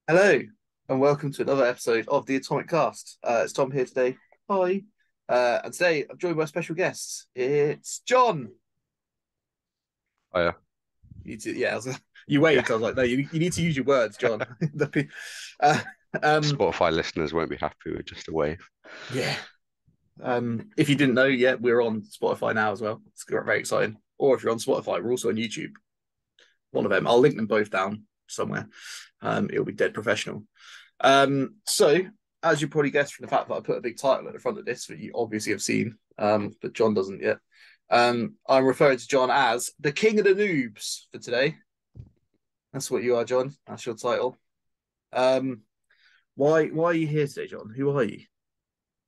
Hello, and welcome to another episode of the Atomic Cast. It's Tom here today. Hi. And today I'm joined by a special guest. It's John. Oh, yeah. Yeah, you Yeah. waved. I was like, no, you need to use your words, John. uh, um, Spotify listeners won't be happy with just a wave. yeah. If you didn't know yet, we're on Spotify now as well. It's very exciting. Or if you're on Spotify, we're also on YouTube. One of them. I'll link them both down somewhere. It'll be dead professional. So, as you probably guessed from the fact that I put a big title at the front of this that you obviously have seen, but John doesn't yet. I'm referring to John as the King of the Noobs for today. That's what you are, John. That's your title. Um, why are you here today, John? Who are you?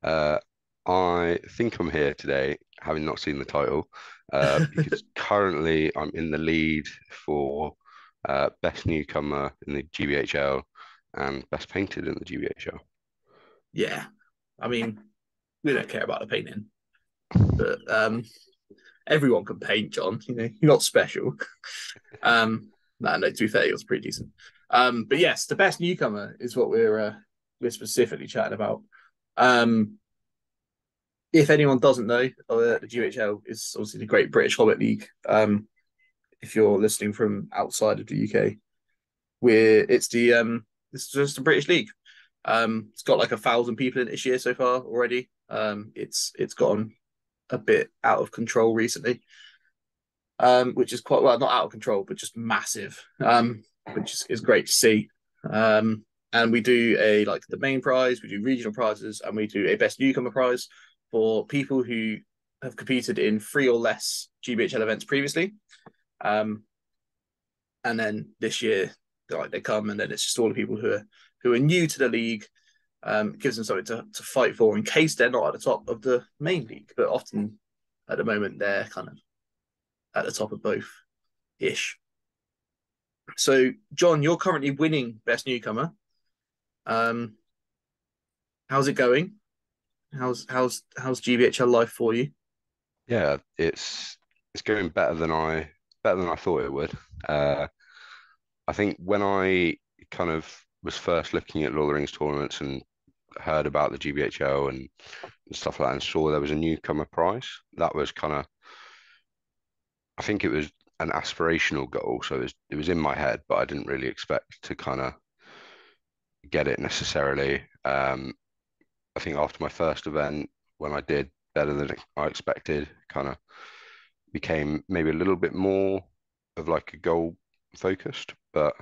Uh, I think I'm here today, having not seen the title, because currently I'm in the lead for Best Newcomer in the GBHL and Best Painted in the GBHL. Yeah, I mean, we don't care about the painting, but everyone can paint, John. You know, you're not special. No, to be fair, it was pretty decent. But yes, the best newcomer is what we're specifically chatting about. Um, if anyone doesn't know, the GBHL is obviously the Great British Hobbit League. If you're listening from outside of the UK, we're it's just a British league. It's got like 1,000 people in it this year so far already. It's gotten a bit out of control recently, which is quite well not out of control, but just massive, which is great to see. And we do a like the main prize, we do regional prizes, and we do a best newcomer prize for people who have competed in three or less GBHL events previously. Um, and then this year, they come, and then it's just all the people who are new to the league. Gives them something to fight for in case they're not at the top of the main league, but often at the moment they're kind of at the top of both ish. So, John, you're currently winning Best Newcomer. Um, how's it going? How's GBHL life for you? Yeah, it's going better than I thought it would. Uh, I think when I kind of was first looking at Lord of the Rings tournaments and heard about the GBHL and stuff like that and saw there was a newcomer prize. That was kind of, I think it was an aspirational goal, so it was in my head, but I didn't really expect to kind of get it necessarily. I think after my first event, when I did better than I expected, kind of became maybe a little bit more of like a goal focused, but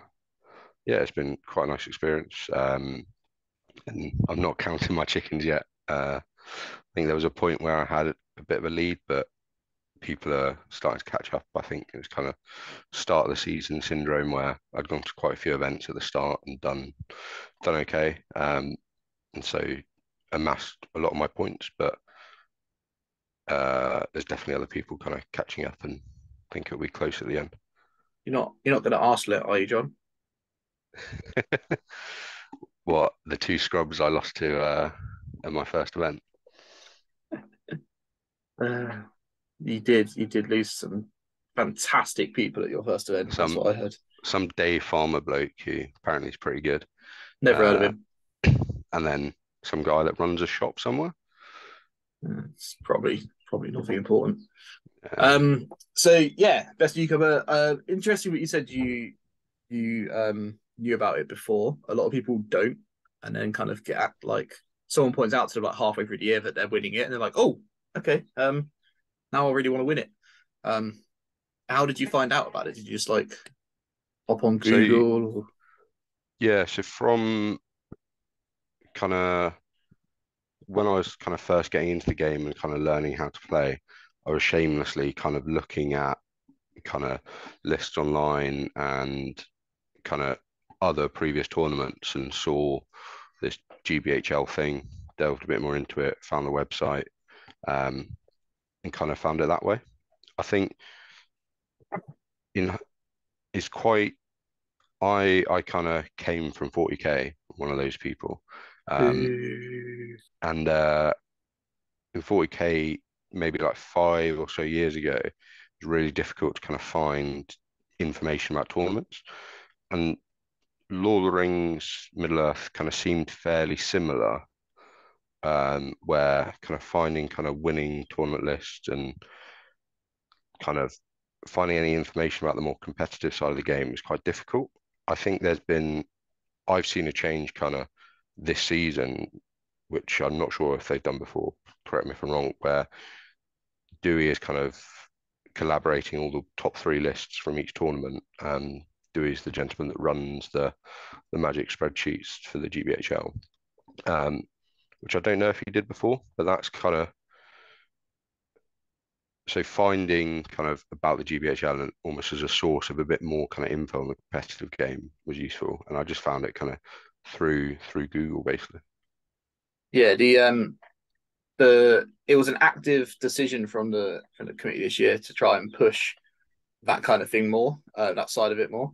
yeah, it's been quite a nice experience. And I'm not counting my chickens yet. I think there was a point where I had a bit of a lead, but people are starting to catch up. I think it was kind of start of the season syndrome where I'd gone to quite a few events at the start and done okay, and so amassed a lot of my points. But there's definitely other people kind of catching up, and I think it'll be close at the end. You're not going to arse it, are you, John? What the two scrubs I lost to at my first event? Uh, you did lose some fantastic people at your first event. That's Some what I heard. some Dave Farmer bloke who apparently is pretty good, Never heard of uh, him. and then some guy that runs a shop somewhere. It's probably nothing important. Uh, Um, so yeah, best newcomer. Interesting what you said. You knew about it before. A lot of people don't, and then kind of get at, like someone points out to them like halfway through the year that they're winning it, and they're like, oh, okay. Now I really want to win it. Um, how did you find out about it? Did you just like hop on so Google? Or... yeah, so from kind of when I was kind of first getting into the game and kind of learning how to play, I was shamelessly kind of looking at kind of lists online and kind of other previous tournaments and saw this GBHL thing, delved a bit more into it, found the website, um, and kind of found it that way. I think in it's quite I kind of came from 40k, one of those people. Um, and in 40k, maybe like 5 or so years ago, it was really difficult to kind of find information about tournaments. And Lord of the Rings, Middle Earth kind of seemed fairly similar, where kind of finding kind of winning tournament lists and kind of finding any information about the more competitive side of the game is quite difficult. I think I've seen a change kind of this season, which I'm not sure if they've done before. Correct me if I'm wrong, where Dewey is kind of collaborating all the top three lists from each tournament. Dewey's the gentleman that runs the magic spreadsheets for the GBHL, which I don't know if he did before, but that's kind of so finding kind of about the GBHL and almost as a source of a bit more kind of info on the competitive game was useful, and I just found it kind of through Google basically. Yeah, the it was an active decision from the committee this year to try and push that kind of thing more, that side of it more.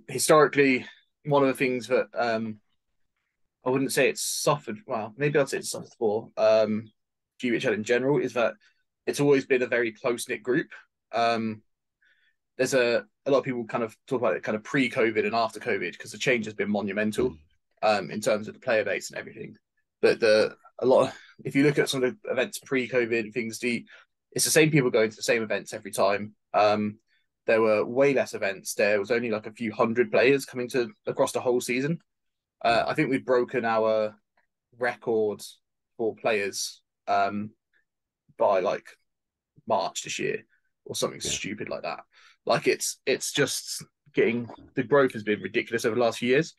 Historically, one of the things that I wouldn't say it's suffered. Well, maybe I'd say it's suffered for GBHL in general is that it's always been a very close knit group. There's a lot of people kind of talk about it kind of pre-COVID and after COVID because the change has been monumental in terms of the player base and everything. But a lot of, if you look at some of the events pre-COVID things, it's the same people going to the same events every time. There were way less events. There was only like a few hundred players coming to across the whole season. I think we've broken our record for players by like March this year or something Yeah, stupid like that. Like it's just getting the growth has been ridiculous over the last few years.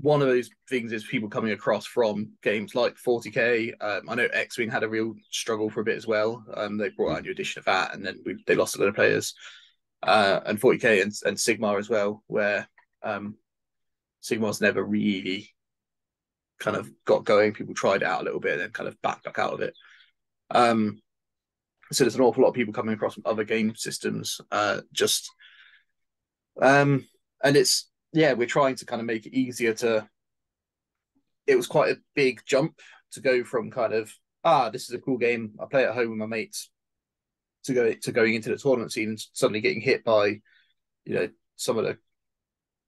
One of those things is people coming across from games like 40k. I know X-Wing had a real struggle for a bit as well. They brought out a new edition of that, and then they lost a lot of players. And 40k and Sigmar as well, where Sigmar's never really kind of got going. People tried it out a little bit and then kind of back out of it. So there's an awful lot of people coming across from other game systems. And it's yeah, we're trying to kind of make it easier to. It was quite a big jump to go from kind of this is a cool game I play at home with my mates to going into the tournament scene and suddenly getting hit by some of the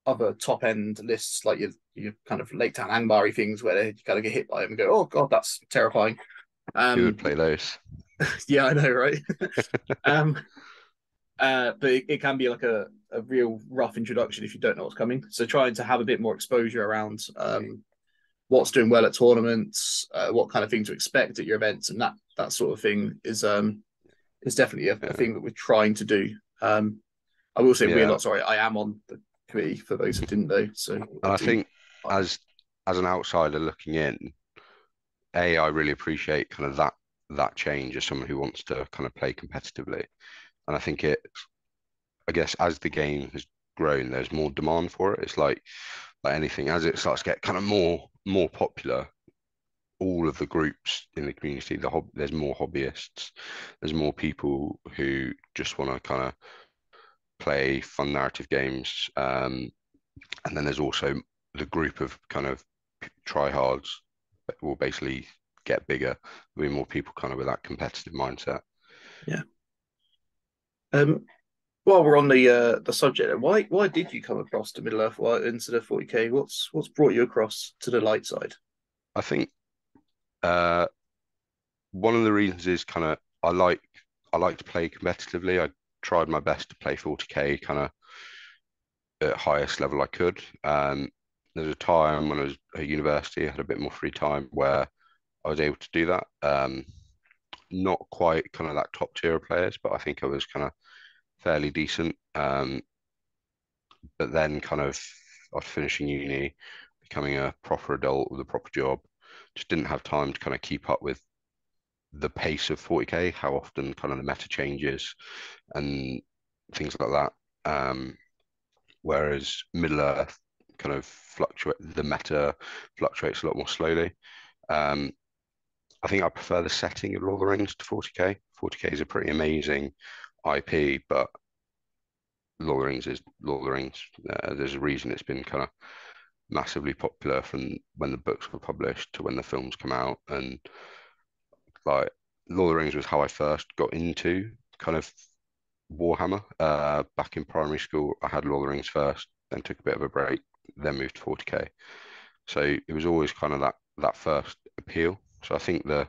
other top end lists like your kind of Lake Town Angbari things where you kind of get hit by them and go, oh god, that's terrifying. who would Um, play those? yeah, I know, right? um, but it can be like a real rough introduction if you don't know what's coming. So trying to have a bit more exposure around what's doing well at tournaments, what kind of thing to expect at your events, and that sort of thing is definitely a Yeah, thing that we're trying to do. I will say we're yeah, not sorry. I am on the committee for those who didn't know, so I and I do. think as an outsider looking in, I really appreciate kind of that change as someone who wants to kind of play competitively, and I think I guess as the game has grown, there's more demand for it. It's like anything, as it starts to get kind of more popular, all of the groups in the community, there's more hobbyists, there's more people who just want to kind of play fun narrative games, and then there's also the group of kind of tryhards that will basically get bigger. There'll be more people kind of with that competitive mindset. Yeah. Um, while we're on the subject, why did you come across the Middle Earth into the 40k? What's brought you across to the light side? I think uh, one of the reasons is kind of I like to play competitively. I tried my best to play 40k kind of at highest level I could. There's a time when I was at university, I had a bit more free time where I was able to do that. Not quite kind of that top tier of players, but I think I was kind of fairly decent. But then kind of after finishing uni, becoming a proper adult with a proper job, just didn't have time to kind of keep up with the pace of 40k, how often kind of the meta changes and things like that. Whereas Middle Earth kind of the meta fluctuates a lot more slowly. Um, I think I prefer the setting of Lord of the Rings to 40k. 40k is a pretty amazing IP, but Lord of the Rings is Lord of the Rings. There's a reason it's been kind of massively popular from when the books were published to when the films come out. And like Lord of the Rings was how I first got into kind of Warhammer. Back in primary school, I had Lord of the Rings first, then took a bit of a break, then moved to 40k. So it was always kind of that first appeal. So I think the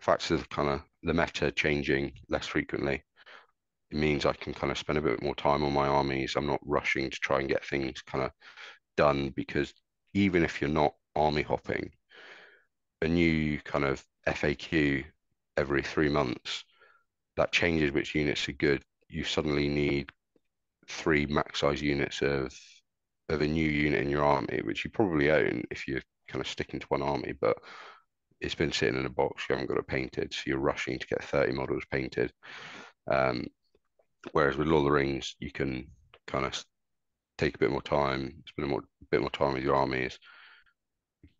facts of kind of the meta changing less frequently, it means I can kind of spend a bit more time on my armies. I'm not rushing to try and get things kind of done, because even if you're not army hopping, a new kind of FAQ every 3 months that changes which units are good. You suddenly need 3 max size units of a new unit in your army, which you probably own if you're kind of sticking to one army, but it's been sitting in a box, you haven't got it painted, so you're rushing to get 30 models painted. Whereas with Lord of the Rings, you can kind of take a bit more time, spend a bit more time with your armies,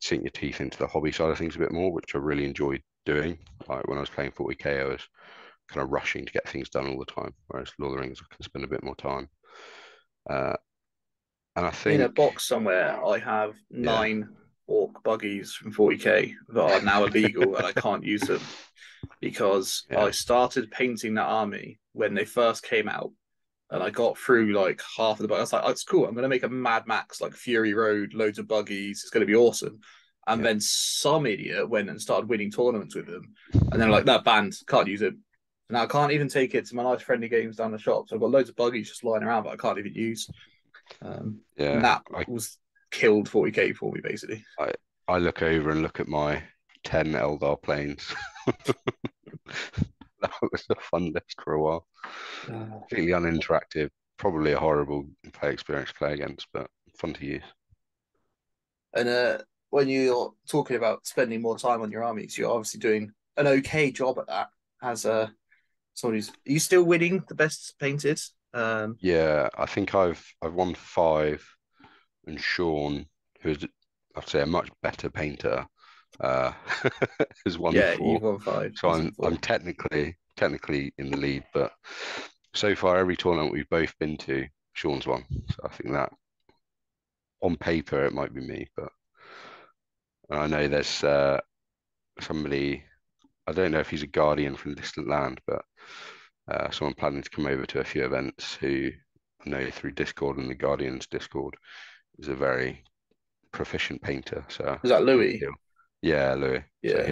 sink your teeth into the hobby side of things a bit more, which I really enjoyed doing. Like when I was playing 40k, I was kind of rushing to get things done all the time, whereas Lord of the Rings, I can spend a bit more time. Uh, and I In a think, box somewhere, I have yeah, 9 orc buggies from 40k that are now illegal and I can't use them because yeah, I started painting that army when they first came out, and I got through like half of the book. I was like, oh, it's cool. I'm going to make a Mad Max, like Fury Road, loads of buggies. It's going to be awesome. And yeah, then some idiot went and started winning tournaments with them. And then like, that banned, can't use it. Now I can't even take it to my nice friendly games down the shop. So I've got loads of buggies just lying around, but I can't even use. And yeah. that was killed 40k for me, basically. I, I look over and look at my 10 Eldar planes. That was a fun list for a while. Uh, Completely uninteractive, probably a horrible play experience to play against, but fun to use. and when you're talking about spending more time on your armies, you're obviously doing an okay job at that. As someone who's, are you still winning the best painted? Yeah, I think I've won 5, and Sean, who's I'd say a much better painter, uh, has won Yeah, 4. you've won 5. So He's I'm won I'm 4. technically in the lead, but so far every tournament we've both been to, Sean's won. So I think that on paper it might be me, but I know there's somebody. I don't know if he's a guardian from distant land, but someone planning to come over to a few events who I know through Discord, and the Guardians Discord is a very proficient painter. So Is that I think Louis? yeah, Louis. So Yeah,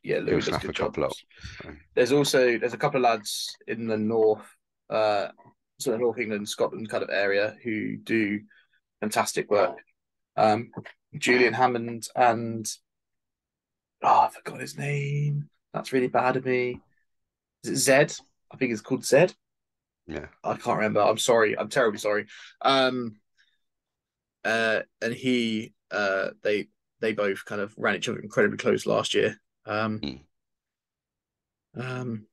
yeah, he'll Louis does a snap a good job. couple up. So, There's a couple of lads in the north, uh, sort of North England, Scotland kind of area who do fantastic work. Um, Julian Hammond and I forgot his name. That's really bad of me. Is it Zed? I think it's called Zed. yeah, I can't remember. I'm sorry. I'm terribly sorry. Um, and they both kind of ran each other incredibly close last year. Um, mm. um,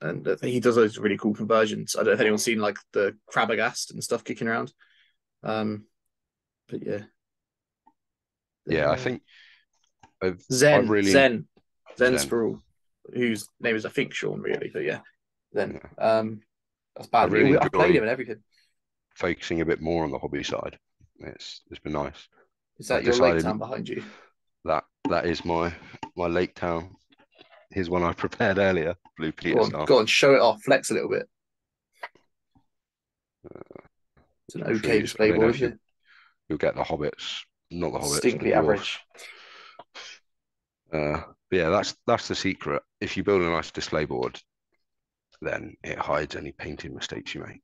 and he does those really cool conversions. I don't know if anyone's seen like the Crabagast and stuff kicking around. Um, but yeah, Yeah. I uh, think I've I've Zen, really Zen, Zen Zen. Sproul, whose name is I think Sean really, but yeah, Zen. Yeah, That's I bad. really I've played him enjoy and everything. focusing a bit more on the hobby side. It's been nice. Is I've that your Lake decided Town behind you? that is my Lake Town. Here's one I prepared earlier, Blue Peter style. Go on, show it off, flex a little bit. It's an I'll show okay you. I display don't know board, if isn't it? you'll get the hobbits, not the hobbits, the Distinctly dwarfs. average. But yeah, that's the secret. If you build a nice display board, then it hides any painting mistakes you make.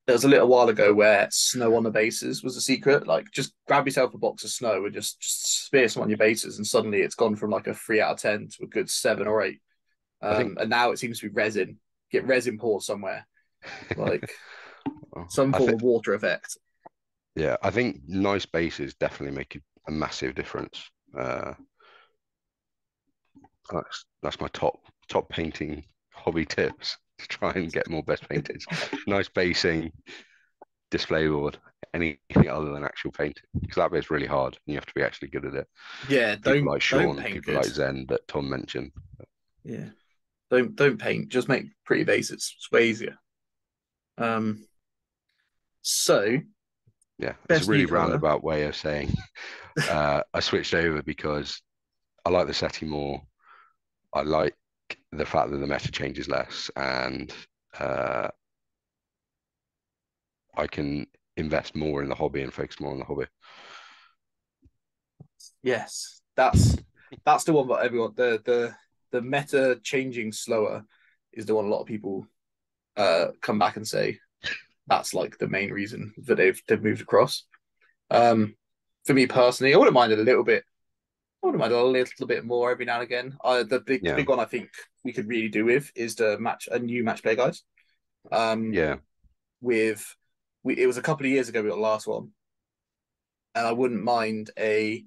There was a little while ago where snow on the bases was a secret. Like, just grab yourself a box of snow and just spear some on your bases, and suddenly it's gone from like a 3 out of 10 to a good 7 or 8. I think And now it seems to be resin. Get resin poured somewhere, like some I form think of water effect. yeah, I think nice bases definitely make a massive difference. That's my top painting hobby tips to try and get more best painted. Nice basing, display board, anything other than actual painting, because that bit's really hard and you have to be actually good at it. Yeah, People like don't Sean, paint people good. like Zen that Tom mentioned. Yeah, don't paint. Just make pretty bases. It's way easier. Um, so Yeah, it's a best really newcomer. roundabout way of saying I switched over because I like the setting more. I like the fact that the meta changes less, and uh, I can invest more in the hobby and focus more on the hobby. Yes, that's the one that everyone the meta changing slower is the one a lot of people come back and say that's like the main reason that they've moved across. For me personally, I wouldn't mind it a little bit. I wouldn't mind a little bit more every now and again. The Yeah, big one I think we could really do with is a new match play guide. Um, yeah, with it was a couple of years ago we got the last one, and I wouldn't mind a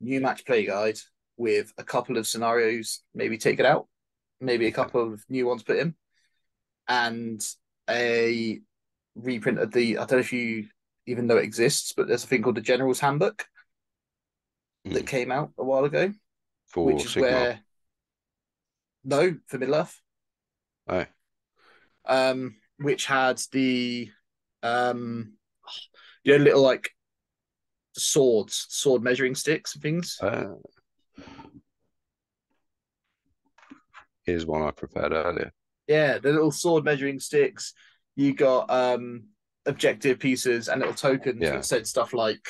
new match play guide with a couple of scenarios maybe taken out, maybe a yeah. couple of new ones put in, and a reprint of the. I don't know if you even know it exists, but there's a thing called the General's Handbook that Mm. came out a while ago, which For is Sigma. where no for Middle Earth, Oh, which had the um, little like sword measuring sticks and things. uh, here's one I prepared earlier. Yeah, the little sword measuring sticks. You got objective pieces and little tokens Yeah, that said stuff like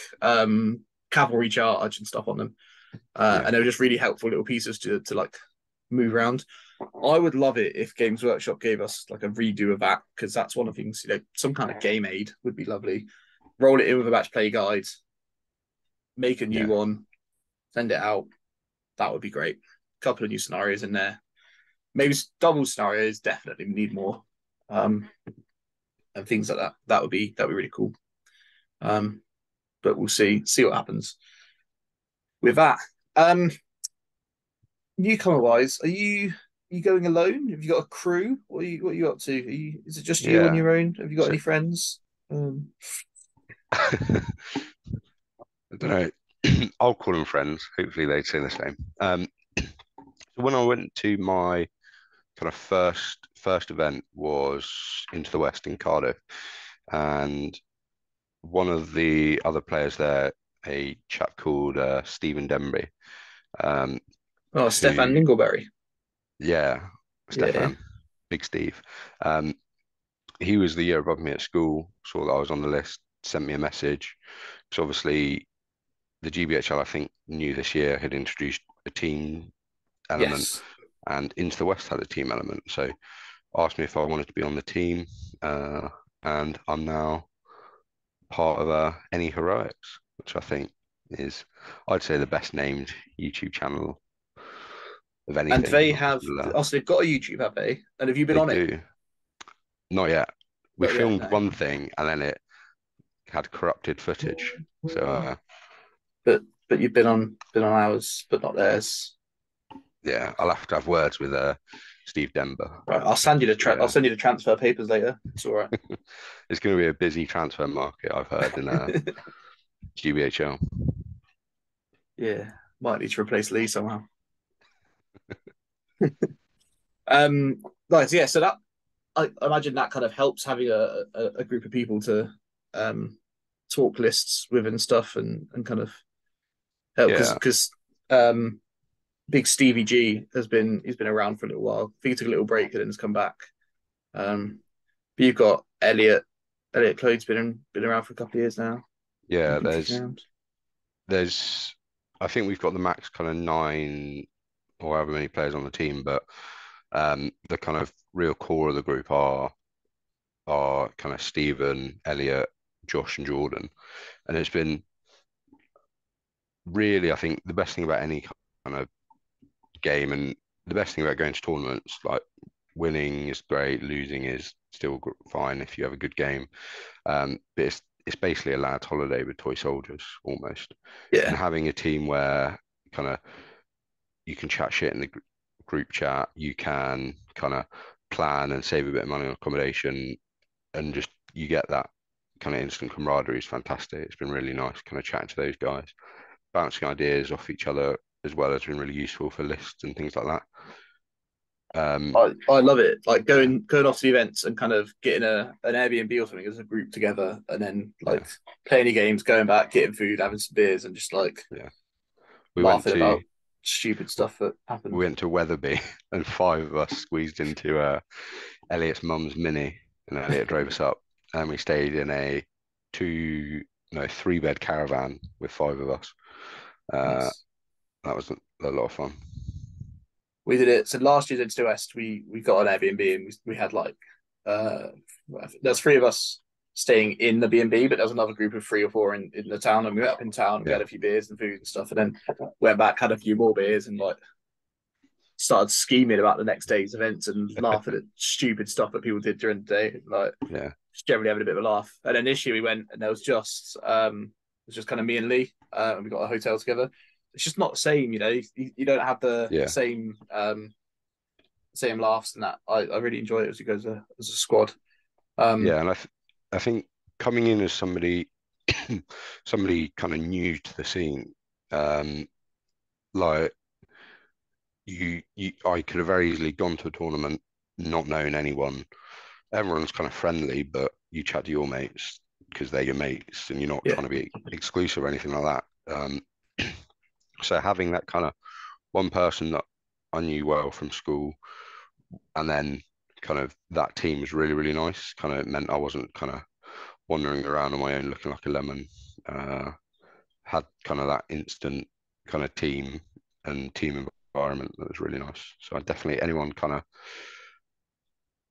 cavalry charge and stuff on them. yeah, And they were just really helpful little pieces to like move around. I would love it if Games Workshop gave us like a redo of that, because that's one of the things, some kind of game aid would be lovely. Roll it in with a match play guide, make a new yeah, one, send it out. That would be great. A couple of new scenarios in there. Maybe double scenarios, definitely need more. Um, and things like that. That'd be really cool. Um, but we'll see what happens with that. Um, Newcomer wise, are you going alone? Have you got a crew? What are you up to? Is it just you on yeah. your own? Have you got So any friends? I don't know. I'll call them friends. Hopefully they'd say the same. So when I went to my kind of first event was Into the West in Cardiff, and one of the other players there, a chap called Stephen Denby, um, Oh, Stefan who, Ningleberry. yeah, Yeah. Stefan, Big Steve. Um, he was the year above me at school, saw that I was on the list, sent me a message. So obviously the GBHL, I think, knew this year had introduced a team element, Yes. and Into the West had a team element. So asked me if I wanted to be on the team, uh, and I'm now part of Any Heroics, which I think is, I'd say, the best named YouTube channel of And anything. they Not just have Middle-earth. also they've got a YouTube, have they? And have you been They on it? do. Not yet. We Not yet, filmed no. one thing and then it had corrupted footage. So But you've been on ours, but not theirs. yeah, I'll have to have words with Steve Denver. Right, I'll send you the So, yeah, I'll send you the transfer papers later. It's all right. it's going to be a busy transfer market, I've heard, in GBHL. Yeah, might need to replace Lee somehow. Right, yeah. So that I imagine that kind of helps having a group of people to um talk lists with and stuff, and kind of help Yeah, because Big Stevie G he's been around for a little while. I think he took a little break and then has come back. But you've got Elliot. Elliot Clode's been around for a couple of years now. yeah. Keeping things around. There's, I think we've got the max kind of nine or however many players on the team, but the kind of real core of the group are kind of Stephen, Elliot, Josh, and Jordan, and it's been really, I think, the best thing about any kind of game, and the best thing about going to tournaments, like winning is great, losing is still fine if you have a good game. But it's basically a lad's holiday with toy soldiers almost, and Yeah. having a team where kind of you can chat shit in the group chat, you can kind of plan and save a bit of money on accommodation, and just you get that kind of instant camaraderie is fantastic. It's been really nice kind of chatting to those guys, bouncing ideas off each other as well has been really useful for lists and things like that. I love it. Like Yeah, going off to the events and kind of getting an Airbnb or something as a group together, and then yeah, like playing the games, going back, getting food, having some beers, and just like yeah. We went laughing to about stupid stuff that we happened. went to Wetherby, and five of us squeezed into Elliot's mum's Mini, and Elliot drove us up, and we stayed in a three-bed caravan with five of us. Nice. That was a lot of fun. We did it. So last year in East West, we got an Airbnb and we had like uh there's three of us staying in the B&B, but there was another group of three or four in the town, and we went up in town and we Yeah, had a few beers and food and stuff, and then went back, had a few more beers, and like started scheming about the next day's events and laughing at stupid stuff that people did during the day, like yeah, just generally having a bit of a laugh. And then this year we went and there was just kind of me and Lee, and we got a hotel together. It's just not the same, you know. You don't have the yeah, same laughs and that. I really enjoyed it as you guys as a squad. Um, yeah. And I think coming in as somebody kind of new to the scene, um, like I could have very easily gone to a tournament not knowing anyone. Everyone's kind of friendly, but you chat to your mates because they're your mates, and you're not yeah, trying to be exclusive or anything like that. So having that kind of one person that I knew well from school, and then kind of that team was really, really nice. Kind of meant I wasn't kind of wandering around on my own looking like a lemon. Uh, had kind of that instant kind of team and team environment that was really nice. So I definitely, anyone kind of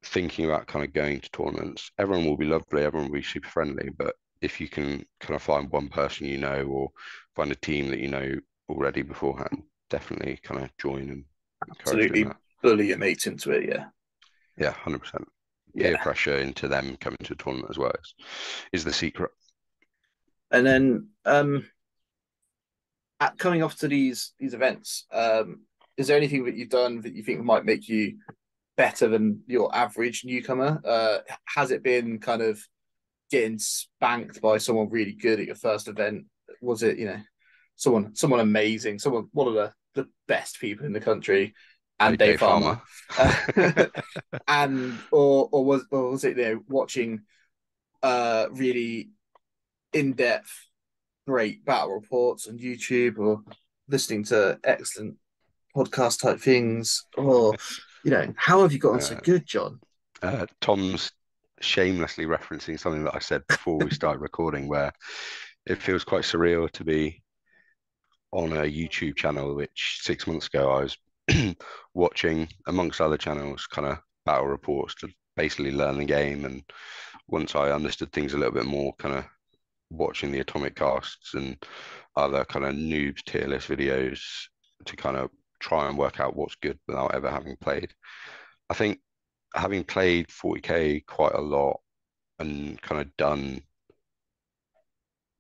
thinking about kind of going to tournaments, everyone will be lovely, everyone will be super friendly, but if you can kind of find one person you know, or find a team that you know already beforehand, definitely kind of join and encourage doing absolutely that. bully your mates into it. Yeah, Yeah, 100%. Peer yeah. pressure into them coming to a tournament as well is the secret. And then coming off to these events, is there anything that you've done that you think might make you better than your average newcomer? Has it been kind of getting spanked by someone really good at your first event? Was it, someone amazing, someone one of the best people in the country, and Dave Dave Farmer, Farmer. and or was it watching really in depth great battle reports on YouTube, or listening to excellent podcast type things, or how have you gotten so uh, good, John? Tom's shamelessly referencing something that I said before we started recording, where it feels quite surreal to be on a YouTube channel, which 6 months ago I was watching, amongst other channels, kind of battle reports to basically learn the game. And once I understood things a little bit more, kind of watching the atomic casts and other kind of noobs tier list videos to kind of try and work out what's good without ever having played. I think having played 40k quite a lot and kind of done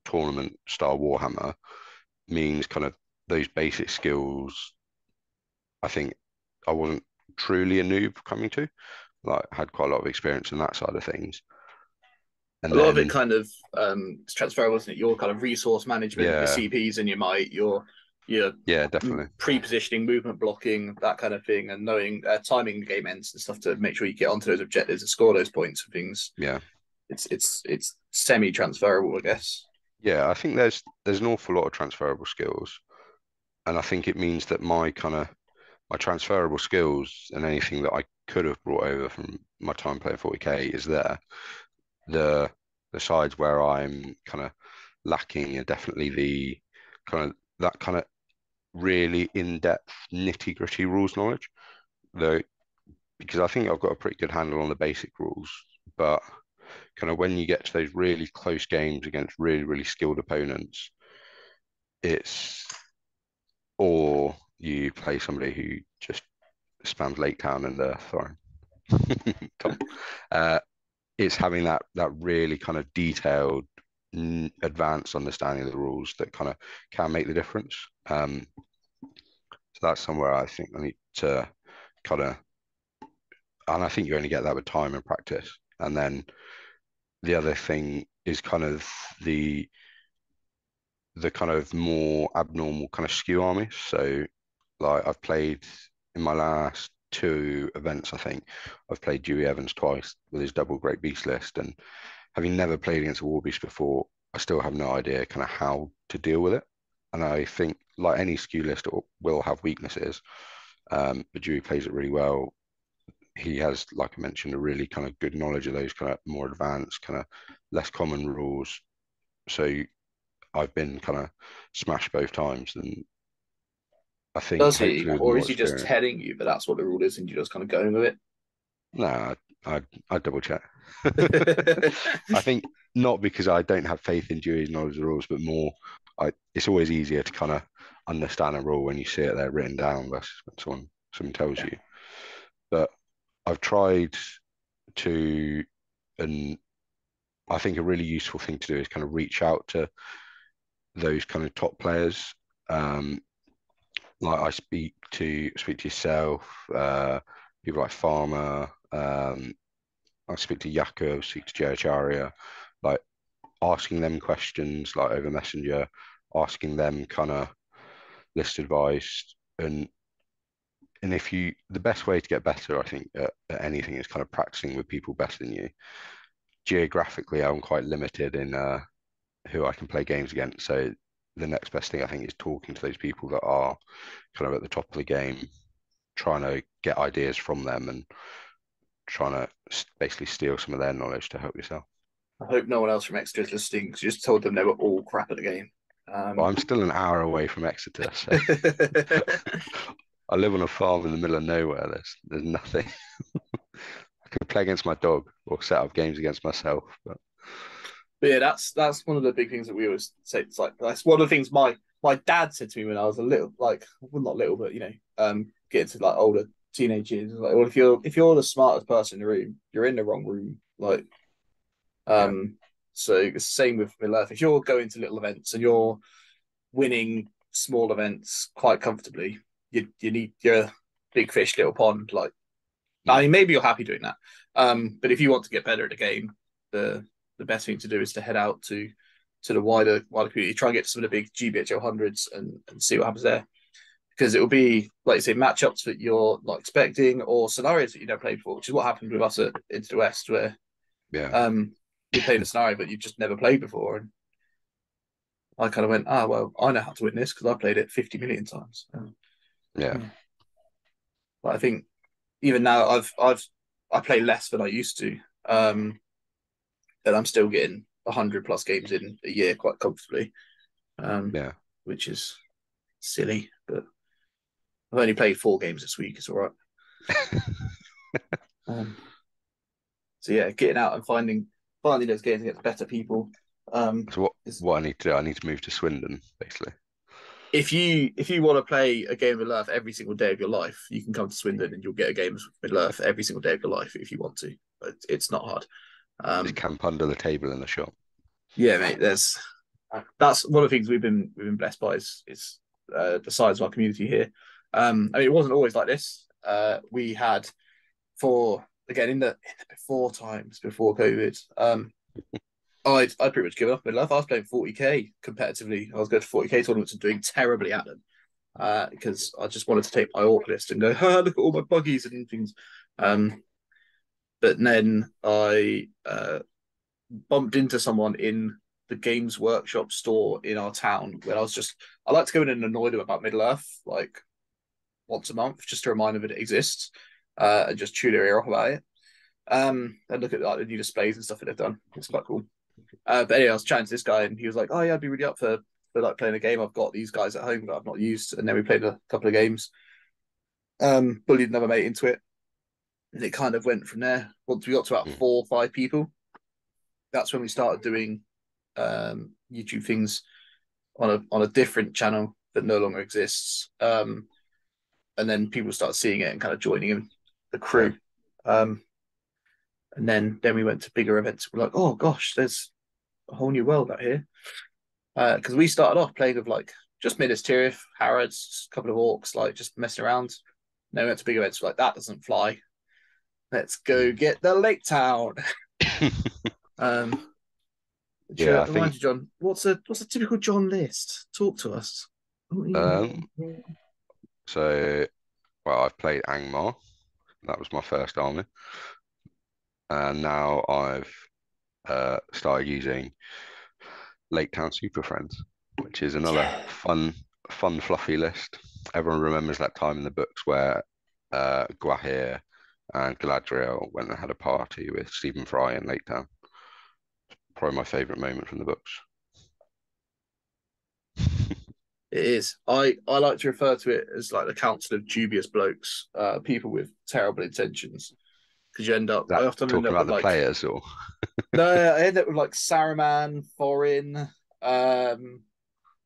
tournament style Warhammer means kind of those basic skills. I think I wasn't truly a noob coming to, like, had quite a lot of experience in that side of things. A And lot of it then, kind of is transferable, isn't it? Your kind of resource management, your yeah, CPs and your might, your yeah, definitely. pre-positioning, movement blocking, that kind of thing, and knowing timing the game ends and stuff to make sure you get onto those objectives and score those points and things. Yeah. It's semi-transferable, I guess. Yeah, I think there's an awful lot of transferable skills. And I think it means that my transferable skills and anything that I could have brought over from my time playing 40k is there. The the sides where I'm kind of lacking are definitely the kind of that kind of really in-depth nitty-gritty rules knowledge. Though, because I think I've got a pretty good handle on the basic rules, but kind of when you get to those really close games against really, really skilled opponents, it's or you play somebody who just spams Lake Town and Thorin. Tom. Uh, it's having that really kind of detailed, advanced understanding of the rules that kind of can make the difference. So that's somewhere I think I need to kind of, and I think you only get that with time and practice. And then the other thing is kind of the the kind of more abnormal kind of skew army. So like I've played in my last two events, I think I've played Dewey Evans twice with his double Great Beast list, and having never played against a War Beast before, I still have no idea kind of how to deal with it. And I think like any skew list will have weaknesses, but Dewey plays it really well. He has, like I mentioned, a really kind of good knowledge of those kind of more advanced, kind of less common rules. So I've been kind of smashed both times, and I think Does he, hopefully with or more is he just experience. telling you that that's what the rule is, and you're just kind of going with No, I double check. it? I think not because I don't have faith in Dewey's knowledge of the rules, but more, it's always easier to kind of understand a rule when you see it there written down versus when someone tells Yeah. you. But I've tried to, and I think a really useful thing to do is kind of reach out to those kind of top players. Um, like I speak to yourself, people like Farmer. I speak to Yakov, speak to Jay, like asking them questions like over Messenger, asking them kind of list advice, and if you the best way to get better, I think at anything is kind of practicing with people better than you. Geographically, I'm quite limited in who I can play games against, so the next best thing I think is talking to those people that are kind of at the top of the game, trying to get ideas from them and trying to basically steal some of their knowledge to help yourself. I hope no one else from Exeter is listening because you just told them they were all crap at the game. But I'm still an hour away from Exeter, so I live on a farm in the middle of nowhere. There's nothing. I could play against my dog or set up games against myself, but But yeah, that's one of the big things that we always say. It's like that's one of the things my dad said to me when I was a little, like, well, not little, but getting to like older teenage years. Like, well, if you're the smartest person in the room, you're in the wrong room. Like, yeah, um, so it's the same with Middle Earth. If you're going to little events and you're winning small events quite comfortably, you're a big fish, little pond. Like, I mm, mean, maybe you're happy doing that. But if you want to get better at the game, the best thing to do is to head out to the wider community, try and get to some of the big GBHL hundreds and see what happens there. Because it will be, like you say, matchups that you're not expecting or scenarios that you never played before, which is what happened with us at Into the West, where yeah, um, we played a scenario that you've just never played before. And I kind of went, well, I know how to win this because I played it 50 million times. yeah, Yeah. But I think even now I play less than I used to. And I'm still getting 100 plus games in a year quite comfortably, um, yeah. which is silly. But I've only played 4 games this week. It's all right. Um, so yeah, getting out and finding those games against better people. So what Is what I need to do, I need to move to Swindon, basically. if you want to play a game of Middle Earth every single day of your life, you can come to Swindon and you'll get a game of Middle Earth every single day of your life if you want to. But it's not hard. Just Um, camp under the table in the shop. yeah, mate. That's one of the things we've been blessed by is the size of our community here. I mean, it wasn't always like this. We had for again in the before times before COVID. I'd pretty much given up in life. I was playing 40k competitively. I was going to 40k tournaments and doing terribly at them because I just wanted to take my orc list and go, look at all my buggies and things. Um, but then I bumped into someone in the Games Workshop store in our town where I like to go in and annoy them about Middle Earth like once a month just to remind them that it exists and just chew their ear off about it. And look at like the new displays and stuff that they've done. It's quite cool. But anyway, I was chatting to this guy and he was like, "Oh yeah, I'd be really up for like playing a game. I've got these guys at home that I've not used." And then we played a couple of games. Bullied another mate into it, and it kind of went from there. Once we got to about Mm, 4 or 5 people, that's when we started doing YouTube things on a different channel that no longer exists. And then people started seeing it and kind of joining in the yeah, crew. Um, and then we went to bigger events. We're like, oh gosh, there's a whole new world out here. Because we started off playing with like just Minas Tirith, Harrods, a couple of orcs, like just messing around. Then we went to big events like that doesn't fly. Let's go mm. get the Lake Town. Um, which Yeah. I think reminds you, John, what's a typical John list? Talk to us. um, so. Well, I've played Angmar. That was my first army, and now I've started using Lake Town Super Friends, which is another Yeah. fun, fluffy list. Everyone remembers that time in the books where Gwahir and Galadriel went and had a party with Stephen Fry in Lake Town. Probably my favourite moment from the books. It is. I like to refer to it as like the council of dubious blokes, people with terrible intentions. Because I That often end talking up about with the like, players or no, I end up with like Saruman, Thorin, um,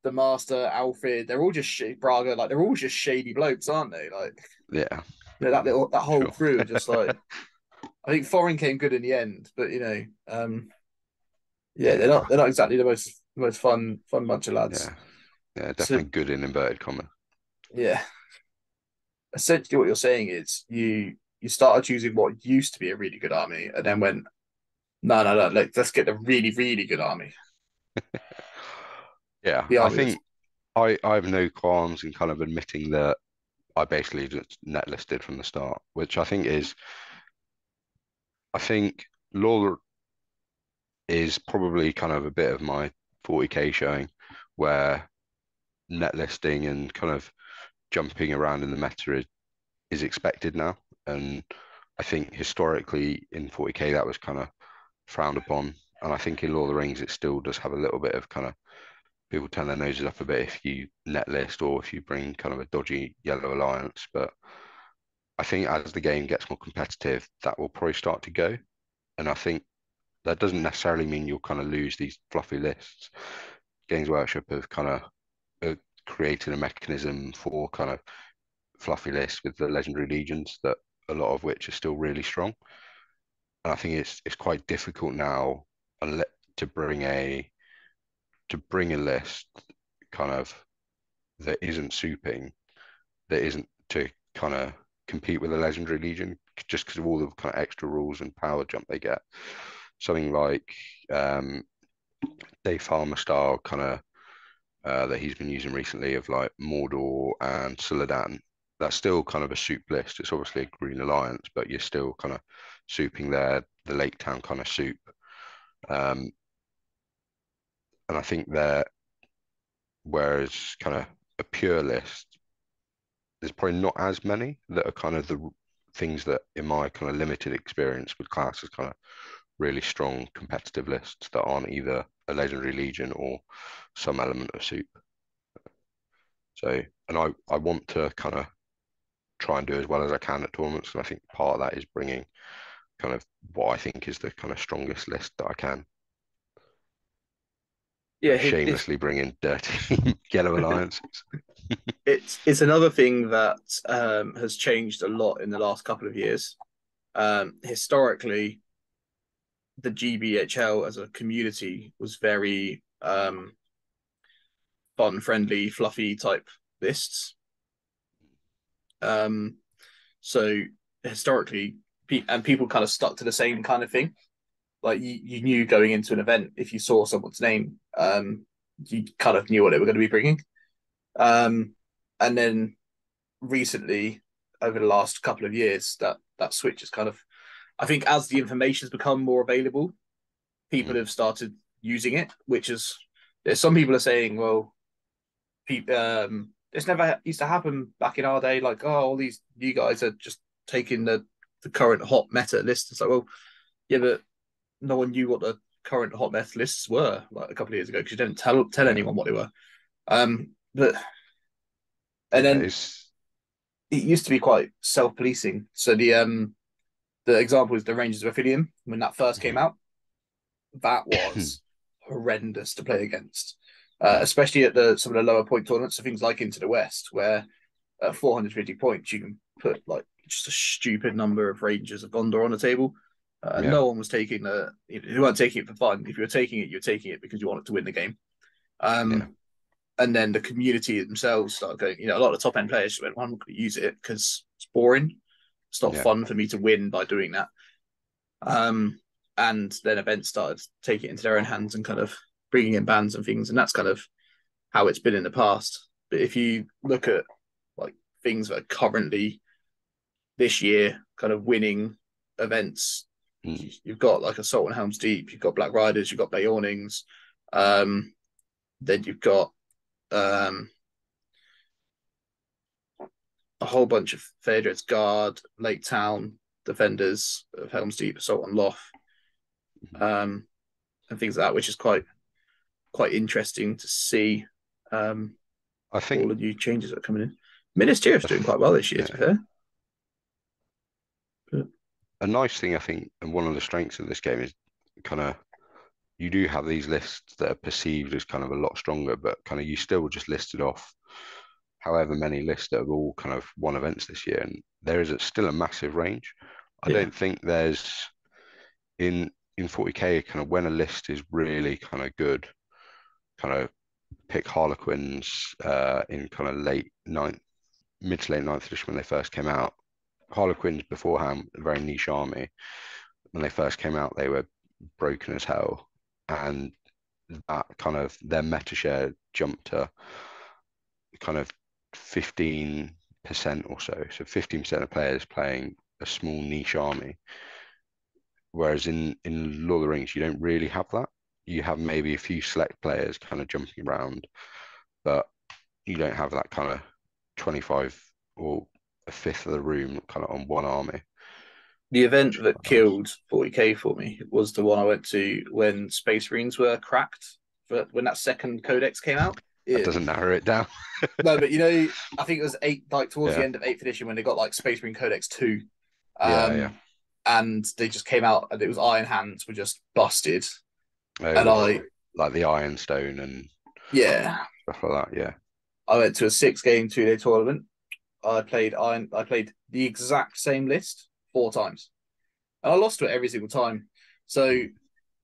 the Master, Alfred. They're all just Braga. Like they're all just shady blokes, aren't they? Like yeah, that whole sure. crew are just like. I think Thorin came good in the end, but yeah, Yeah, they're not exactly the most fun bunch of lads. yeah, yeah, So definitely good in inverted commas. yeah, essentially what you're saying is you started choosing what used to be a really good army, and then went no, let's get the really good army. Yeah, The I army that's think I have no qualms in kind of admitting that I basically just net listed from the start, which I think Law is probably kind of a bit of my 40k showing where net listing and kind of jumping around in the meta is expected now. And I think historically in 40k that was kind of frowned upon. And I think in Lord of the Rings it still does have a little bit of kind of people turn their noses up a bit if you net list or if you bring kind of a dodgy yellow alliance. But I think as the game gets more competitive, that will probably start to go. And I think that doesn't necessarily mean you'll kind of lose these fluffy lists. Games Workshop have kind of created a mechanism for kind of fluffy lists with the legendary legions that a lot of which are still really strong. And I think it's quite difficult now to bring a list kind of that isn't souping, that isn't to kind of compete with a legendary legion just because of all the kind of extra rules and power jump they get. Something like um, Dave Farmer style kind of that he's been using recently of like Mordor and Suladan. That's still kind of a soup list. It's obviously a Green Alliance, but you're still kind of souping there, the Lake Town kind of soup. Um, and I think that whereas kind of a pure list, there's probably not as many that are kind of the things that in my kind of limited experience with class as kind of really strong competitive lists that aren't either a legendary legion or some element of soup. So, and I want to kind of try and do as well as I can at tournaments. And I think part of that is bringing kind of what I think is the kind of strongest list that I can, yeah, but shamelessly bring in dirty yellow alliances. it's another thing that has changed a lot in the last couple of years. Historically, the GBHL as a community was very fun, friendly, fluffy type lists. Um, so historically, and people kind of stuck to the same kind of thing. Like you knew going into an event if you saw someone's name, you kind of knew what they were going to be bringing. Um, and then recently, over the last couple of years, that switch is kind of, I think, as the information has become more available, people Mm, have started using it. Which is, there's some people are saying, well, this never used to happen back in our day. Like, oh, all these you guys are just taking the current hot meta list. It's like, well, yeah, but no one knew what the current hot meta lists were like a couple of years ago because you didn't tell yeah, anyone what they were. But and yeah, then it's it used to be quite self-policing. So the example is the Rangers of Ophidian when that first came mhm, out. That was horrendous to play against, mm, especially at the some of the lower point tournaments. So things like Into the West, where at 450 points you can put like just a stupid number of Rangers of Gondor on the table. yeah, No one was taking you weren't taking it for fun. If you were taking it, you're taking it because you wanted to win the game. yeah, And then the community themselves started going, a lot of top end players went, well, I'm not going to use it because it's boring. It's not yeah, fun for me to win by doing that. Um, and then events started taking it into their own hands and kind of bringing in bans and things. And that's kind of how it's been in the past. But if you look at like things that are currently this year kind of winning events, mm, you've got like Assault on Helm's Deep, you've got Black Riders, you've got Bayonings, then you've got um, a whole bunch of Phaedrus Guard, Lake Town, Defenders of Helm's Deep, Assault on Loth, mhm. um, and things like that, which is quite interesting to see. Um, I all think the new changes that are coming in. Minas Tirith's doing quite well this year, to be yeah, fair. But, a nice thing I think, and one of the strengths of this game is kind of you do have these lists that are perceived as kind of a lot stronger, but kind of you still just listed off however many lists that have all kind of won events this year, and there is still a massive range. I yeah, don't think there's in 40k kind of when a list is really kind of good, kind of pick Harlequins in kind of late ninth, mid to late ninth edition when they first came out. Harlequins beforehand, a very niche army. When they first came out, they were broken as hell, and that kind of their meta share jumped to kind of 15% or so. So 15% of players playing a small niche army. Whereas in Lord of the Rings, you don't really have that. You have maybe a few select players kind of jumping around, but you don't have that kind of 25 or a fifth of the room kind of on one army, the which event is that quite nice. killed 40k for me was the one I went to when Space Marines were cracked. For when that second codex came out. That Yeah. doesn't narrow it down. No, but you know, I think it was eight, like towards the Yeah, end of eighth edition when they got like Space Marine Codex 2. yeah, yeah. Um, and they just came out and it was Iron Hands were just busted. And Oh, like the Iron Stone and yeah, stuff like that. Yeah, I went to a 6 game 2 day tournament. I played the exact same list 4 times. And I lost to it every single time. So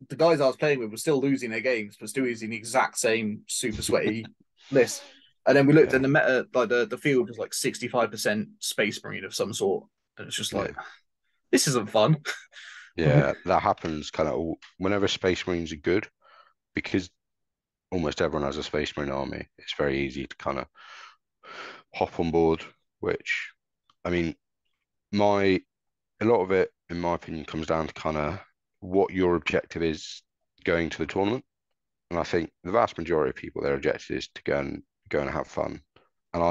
the guys I was playing with were still losing their games, but still using the exact same super sweaty list. And then we looked yeah, and the meta, like the field was like 65% Space Marine of some sort. And it's just like, yeah, this isn't fun. yeah. That happens kind of whenever Space Marines are good, because almost everyone has a Space Marine army. It's very easy to kind of hop on board. Which, I mean, my a lot of it, in my opinion, comes down to kind of what your objective is going to the tournament. And I think the vast majority of people, their objective is to go and have fun. And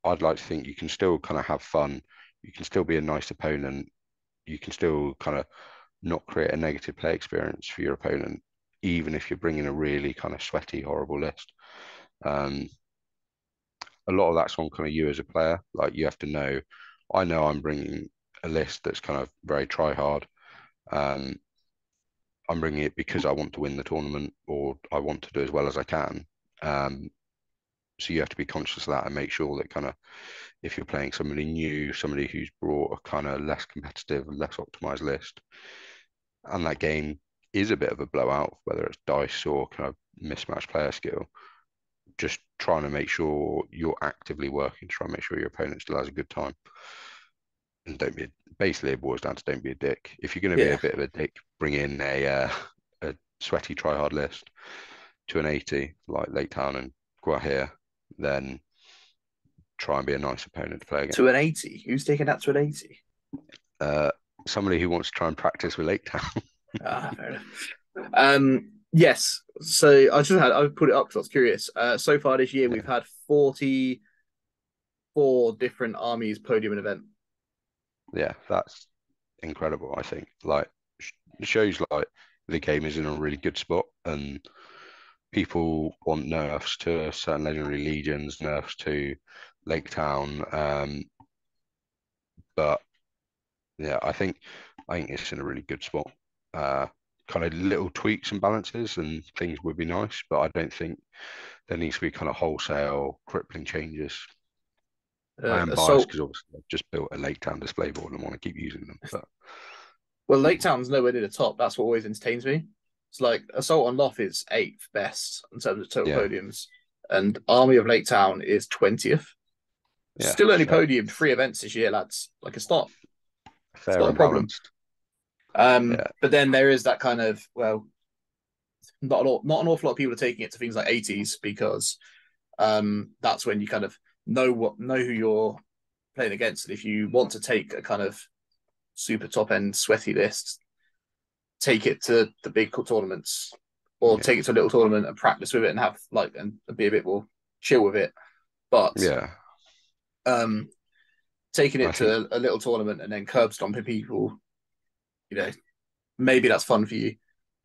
I'd like to think you can still kind of have fun. You can still be a nice opponent. You can still kind of not create a negative play experience for your opponent, even if you're bringing a really kind of sweaty, horrible list. Um, a lot of that's on kind of you as a player. Like you have to know, I know I'm bringing a list that's kind of very try hard. Um, I'm bringing it because I want to win the tournament or I want to do as well as I can. Um, so you have to be conscious of that and make sure that kind of if you're playing somebody new, somebody who's brought a kind of less competitive, less optimized list, and that game is a bit of a blowout, whether it's dice or kind of mismatched player skill, just trying to make sure you're actively working to try and make sure your opponent still has a good time. And don't be basically it boils down to don't be a dick. If you're going to be a Yeah. bit of a dick, bring in a sweaty try hard list to an 80 like Lake Town and Guahir, then try and be a nice opponent to play To against. an 80. Who's taking that to an 80? Uh, Somebody who wants to try and practice with Lake Town. Ah, fair enough. Yes. So I put it up because I was curious. So far this year we've Yeah, had 44 different armies podium and event. yeah, that's incredible. I think like shows like the game is in a really good spot, and people want nerfs to certain legendary legions, nerfs to Lake Town, but yeah, I think it's in a really good spot. Uh, Kind of little tweaks and balances and things would be nice, but I don't think there needs to be kind of wholesale crippling changes. I am biased Assault. because obviously I've just built a Lake Town display board and want to keep using them. But Well, Lake Town's nowhere near the top. That's what always entertains me. It's like Assault on Loth is eighth best in terms of total yeah, podiums, and Army of Lake Town is 20th. yeah, Still only so podiumed 3 events this year, lads. Like it's fair not a and problem. balanced. Yeah, But then there is that kind of well, not an awful lot of people are taking it to things like 80s because that's when you kind of know who you're playing against. And if you want to take a kind of super top end sweaty list, take it to the big tournaments or yeah, take it to a little tournament and practice with it and have like and be a bit more chill with it. But yeah. um taking I it think to a little tournament and then curb stomping people, you know, maybe that's fun for you.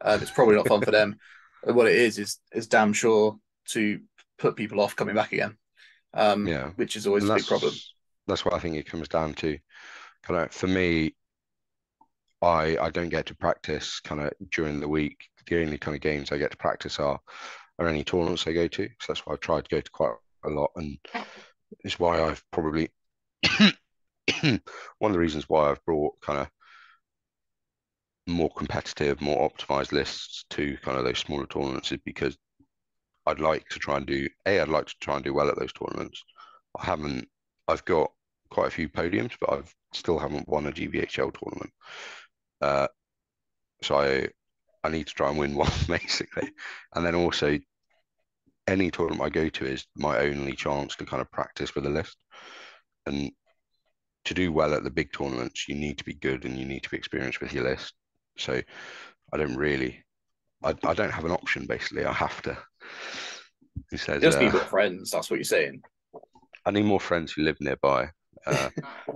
It's probably not fun for them. And what it is damn sure to put people off coming back again. Yeah, which is always and a big problem. that's what I think it comes down to. Kind of for me, I don't get to practice kind of during the week. The only kind of games I get to practice are any tournaments I go to. So that's why I've tried to go to quite a lot, and it's why I've probably one of the reasons why I've brought kind of more competitive, more optimized lists to kind of those smaller tournaments is because I'd like to try and do well at those tournaments. I haven't, I've got quite a few podiums, but still haven't won a GBHL tournament. Uh, so I need to try and win one basically. And then also any tournament I go to is my only chance to kind of practice with a list. And to do well at the big tournaments, you need to be good and you need to be experienced with your list. So I don't really, I don't have an option basically. I have to. He says, You just need more friends. That's what you're saying. I need more friends who live nearby.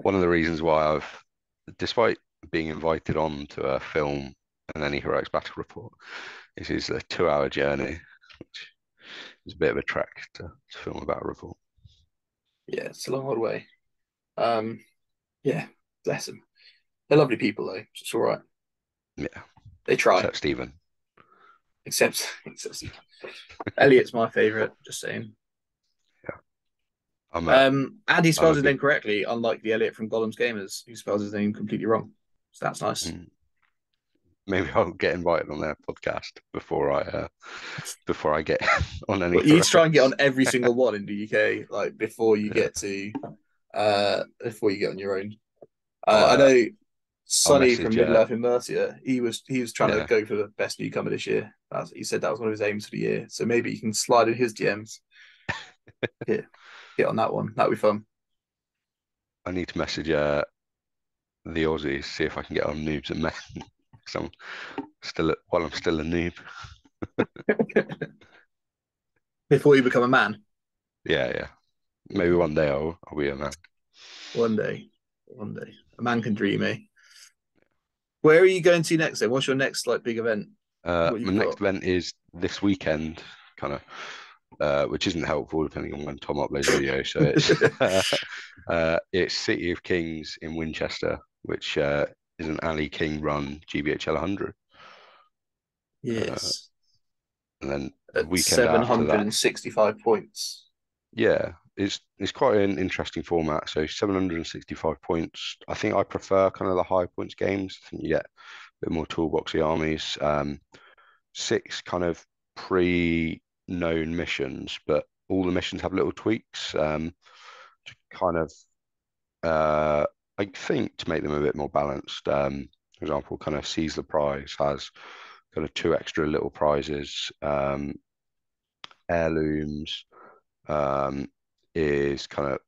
One of the reasons why despite being invited on to a film and any heroics battle report, this is a 2 hour journey, which is a bit of a trek to film a battle report. Yeah, it's a long old way. Um, yeah, bless them. They're lovely people though. It's all right. Yeah, They try. except Stephen. Except Steve. Elliot's my favourite. Just saying. Yeah, I'm a Andy I'm spells a his big. name correctly, unlike the Elliot from Gollum's Gamers, who spells his name completely wrong. So that's nice. Maybe I'll get invited on their podcast before I get on any But you need to try and get heroics. on every single one in the UK, like before you Yeah. get to before you get on your own. I'll I know I'll Sonny from message. Middle Earth in Mercia. He was trying to Yeah, go for the best newcomer this year. He said that was one of his aims for the year. So maybe you can slide in his DMs. Get on that one. That'd be fun. I need to message the Aussies, see if I can get on noobs and men. Because I'm still a noob. Before you become a man, Yeah, yeah. Maybe yeah. one day I'll be a man. One day, one day, a man can dream, eh? Where are you going to next? Then, what's your next like big event? What My you've next got? event is this weekend, kind of, which isn't helpful depending on when Tom uploads a video. So it's City of Kings in Winchester, which is an Ali King run GBHL 100. Uh, Yes, and then the at weekend seven after hundred that, and sixty-five points. yeah, it's quite an interesting format. So 765 points. I think I prefer kind of the high points games. I think you get a bit more toolboxy armies. 6 kind of pre-known missions, but all the missions have little tweaks to kind of I think to make them a bit more balanced. For example, kind of Seize the Prize has kind of 2 extra little prizes. Heirlooms um, is kind of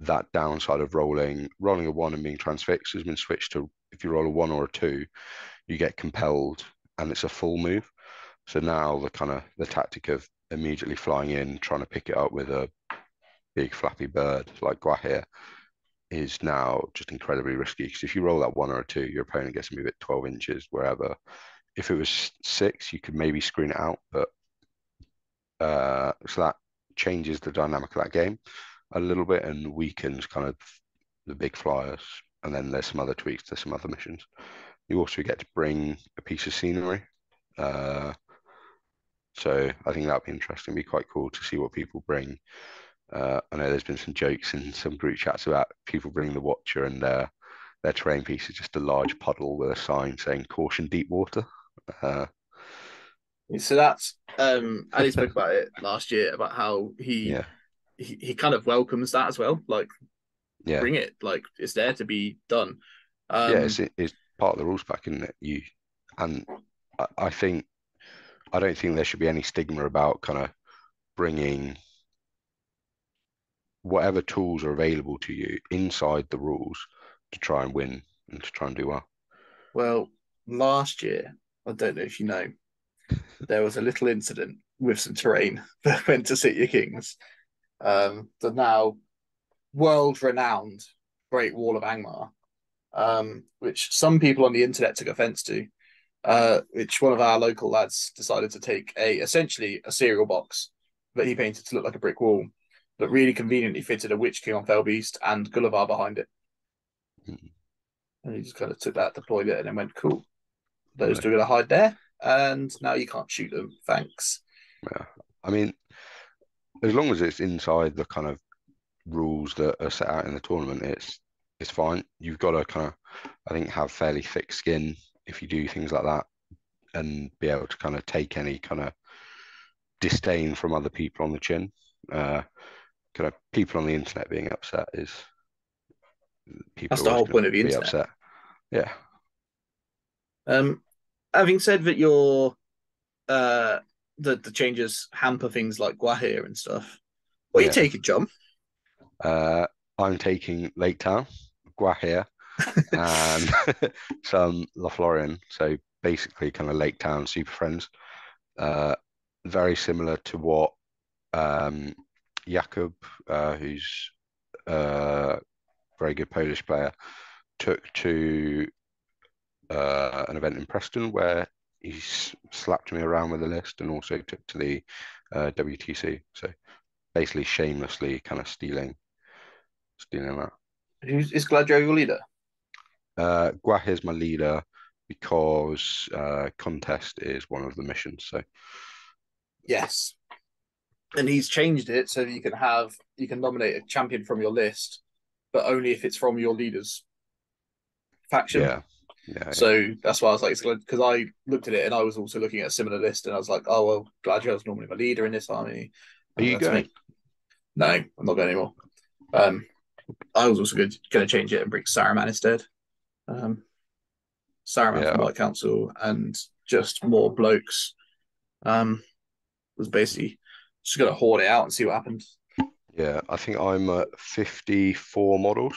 that downside of rolling a 1 and being transfixed has been switched to if you roll a 1 or a 2, you get compelled and it's a full move. So now the tactic of immediately flying in, trying to pick it up with a big flappy bird like Guahir is now just incredibly risky because if you roll that 1 or a 2, your opponent gets to move it 12 inches wherever. If it was 6, you could maybe screen it out, but so that changes the dynamic of that game a little bit and weakens kind of the big flyers. And then there's some other tweaks to some other missions. You also get to bring a piece of scenery. So I think that'd be interesting. It'd be quite cool to see what people bring. I know there's been some jokes in some group chats about people bringing the Watcher and their terrain piece is just a large puddle with a sign saying "Caution, deep water." Uh, So that's Ali spoke about it last year about how yeah, he kind of welcomes that as well. Like, yeah, bring it. Like, it's there to be done. yeah. Um, It's part of the rules pack, isn't it? And I think I don't think there should be any stigma about kind of bringing whatever tools are available to you inside the rules to try and win and to try and do well. well, last year, I don't know if you know, there was a little incident with some terrain that went to City of Kings. The now world renowned Great Wall of Angmar, which some people on the internet took offense to, which one of our local lads decided to take essentially a cereal box that he painted to look like a brick wall but really conveniently fitted a Witch King on Felbeast and Gullivar behind it. Mm, And he just kind of took that, deployed it, and then went, cool. Those lovely. two are going to hide there, and now you can't shoot them. Thanks. Yeah. I mean, as long as it's inside the kind of rules that are set out in the tournament, it's fine. You've got to kind of, I think, have fairly thick skin if you do things like that, and be able to kind of take any kind of disdain from other people on the chin. Kind of people on the internet being upset is people That's are the always whole going to point of the be internet. upset. Yeah, Um, Having said that, your uh, the changes hamper things like Guahir and stuff. What are you yeah. taking, John? Uh, I'm taking Lake Town, Guahir, and some LoTR. So basically, kind of Lake Town Super Friends. Uh, very similar to what um, Jakub, who's a very good Polish player, took to an event in Preston where he slapped me around with a list and also took to the WTC. So basically, shamelessly kind of stealing that. Who's is Gladrio your leader? Guah is my leader because contest is one of the missions. So Yes, and he's changed it so that you can nominate a champion from your list, but only if it's from your leader's faction. yeah, yeah, yeah. So that's why I was like, because I looked at it and I was also looking at a similar list, and I was like, oh well, Gladrill's normally my leader in this army. Are you To going? make no, I'm not going anymore. Um, I was also going to change it and bring Saruman instead. Um, Saruman from Yeah, White Council and just more blokes. Was basically just going to hoard it out and see what happens. yeah. I think I'm at 54 models.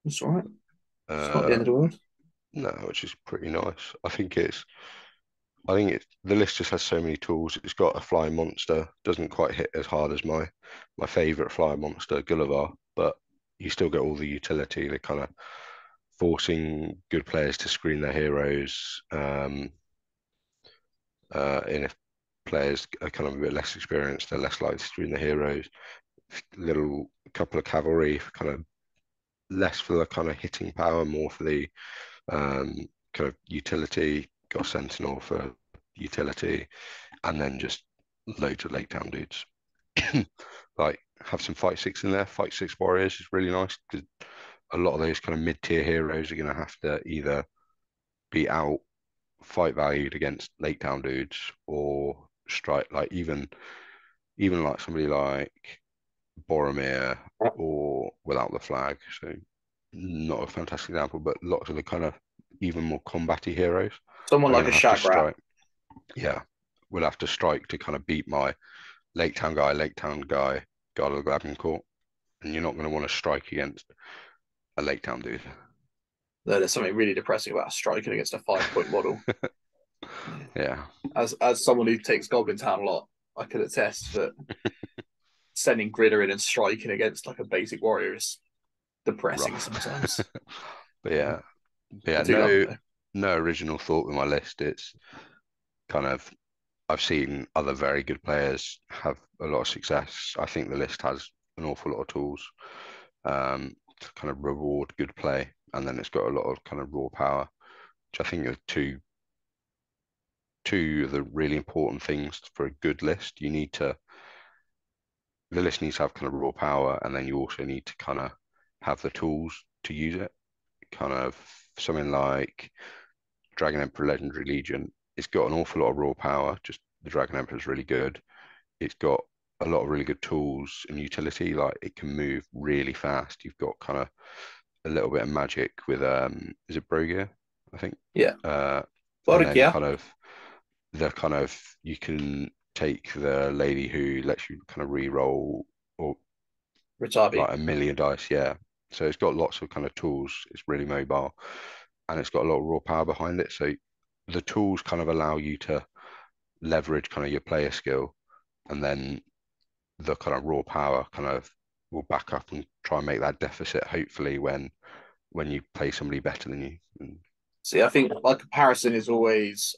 It's all right. It's not the Uh, end of the world. no, which is pretty nice. I think the list just has so many tools. It's got a flying monster, doesn't quite hit as hard as my favorite flying monster, Gulliver, but you still get all the utility, the kind of forcing good players to screen their heroes. And if players are kind of a bit less experienced, they're less likely to screen the heroes. Little couple of cavalry, kind of less for the kind of hitting power, more for the um, kind of utility. Got Sentinel for utility, and then just loads of Lake Town dudes. Like have some fight six in there. Fight six warriors is really nice because a lot of those kind of mid tier heroes are going to have to either be out fight valued against Lake Town dudes or strike like even like somebody like Boromir or without the flag. So not a fantastic example, but lots of the kind of even more combaty heroes Someone are like going a to have to Shagrat. strike. Yeah, we'll have to strike to kind of beat my Lake Town guy, God of the Glabbing Court, and you're not going to want to strike against a Lake Town dude. There's something really depressing about striking against a 5 point model. Yeah. Yeah, As someone who takes Goblin Town a lot, I could attest that sending Gridder in and striking against like a basic warrior is depressing rough. sometimes. But yeah, but I yeah, do love it no though. no original thought with my list. It's kind of I've seen other very good players have a lot of success. I think the list has an awful lot of tools to kind of reward good play, and then it's got a lot of kind of raw power, which I think are two of the really important things for a good list. The list needs to have kind of raw power, and then you also need to kind of have the tools to use it. Kind of something like Dragon Emperor Legendary Legion. It's got an awful lot of raw power. Just the Dragon Emperor is really good. It's got a lot of really good tools and utility. Like it can move really fast. You've got kind of a little bit of magic with is it Brogia? I think. Yeah. Uh, and But then yeah, kind of you can take the lady who lets you kind of re-roll or Ritabi. like a million dice. Yeah. So it's got lots of kind of tools. It's really mobile and it's got a lot of raw power behind it. So the tools kind of allow you to leverage kind of your player skill and then the kind of raw power kind of will back up and try and make that deficit hopefully when you play somebody better than you. And See, I think my comparison is always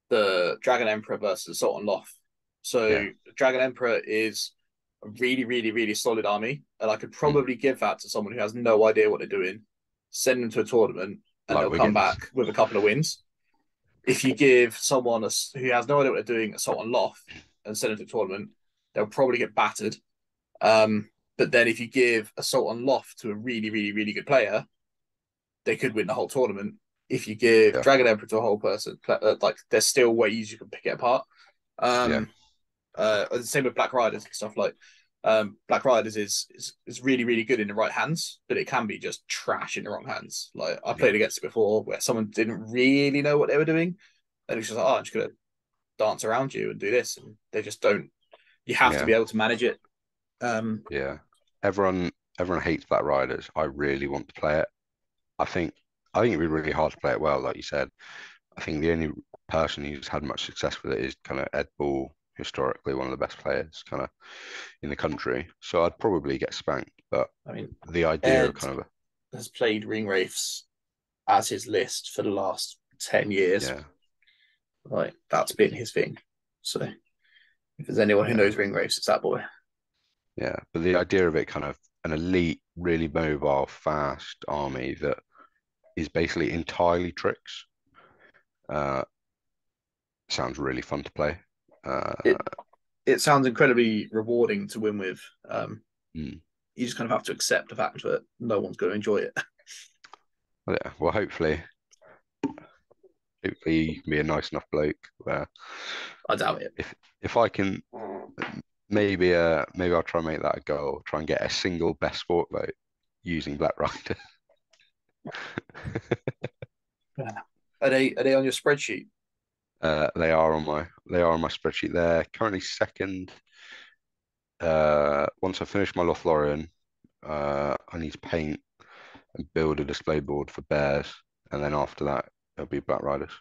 the Dragon Emperor versus Sultan Loth. So Yeah, Dragon Emperor is a really, really, really solid army, and I could mm. probably give that to someone who has no idea what they're doing, send them to a tournament, and Like they'll come Wiggins. back with a couple of wins. If you give someone who has no idea what they're doing assault on Loth and send them to a tournament, they'll probably get battered. But then if you give assault on Loth to a really, really, really good player, they could win the whole tournament. If you give Yeah, Dragon Emperor to a whole person, like there's still ways you can pick it apart. yeah, Um, the same with Black Riders and stuff like. Black Riders is really really good in the right hands, but it can be just trash in the wrong hands. Like I played yeah, against it before, where someone didn't really know what they were doing, and it's just like, oh, I'm just gonna dance around you and do this, and they just don't. You have to yeah, be able to manage it. Um, yeah. Everyone, everyone hates Black Riders. I really want to play it. I think, I think it'd be really hard to play it well, like you said. I think the only person who's had much success with it is kind of Ed Ball, historically one of the best players, kind of in the country. So I'd probably get spanked, but I mean, the idea of Ed kind of, has played ring wraiths as his list for the last 10 years. yeah, Like that's been his thing. So if there's anyone who yeah, knows ring wraiths, it's that boy. yeah. But the idea of it kind of an elite, really mobile, fast army that is basically entirely tricks uh, sounds really fun to play. Uh, It it sounds incredibly rewarding to win with. Um, mm, you just kind of have to accept the fact that no one's going to enjoy it. yeah, well, hopefully you can be a nice enough bloke where I doubt it. if I can maybe I'll try and make that a goal, try and get a single best sport vote using Black Rider. Yeah. Are they on your spreadsheet? They are on my spreadsheet. They're currently second. Once I finish my Lothlorien, I need to paint and build a display board for bears, and then after that it'll be Black Riders.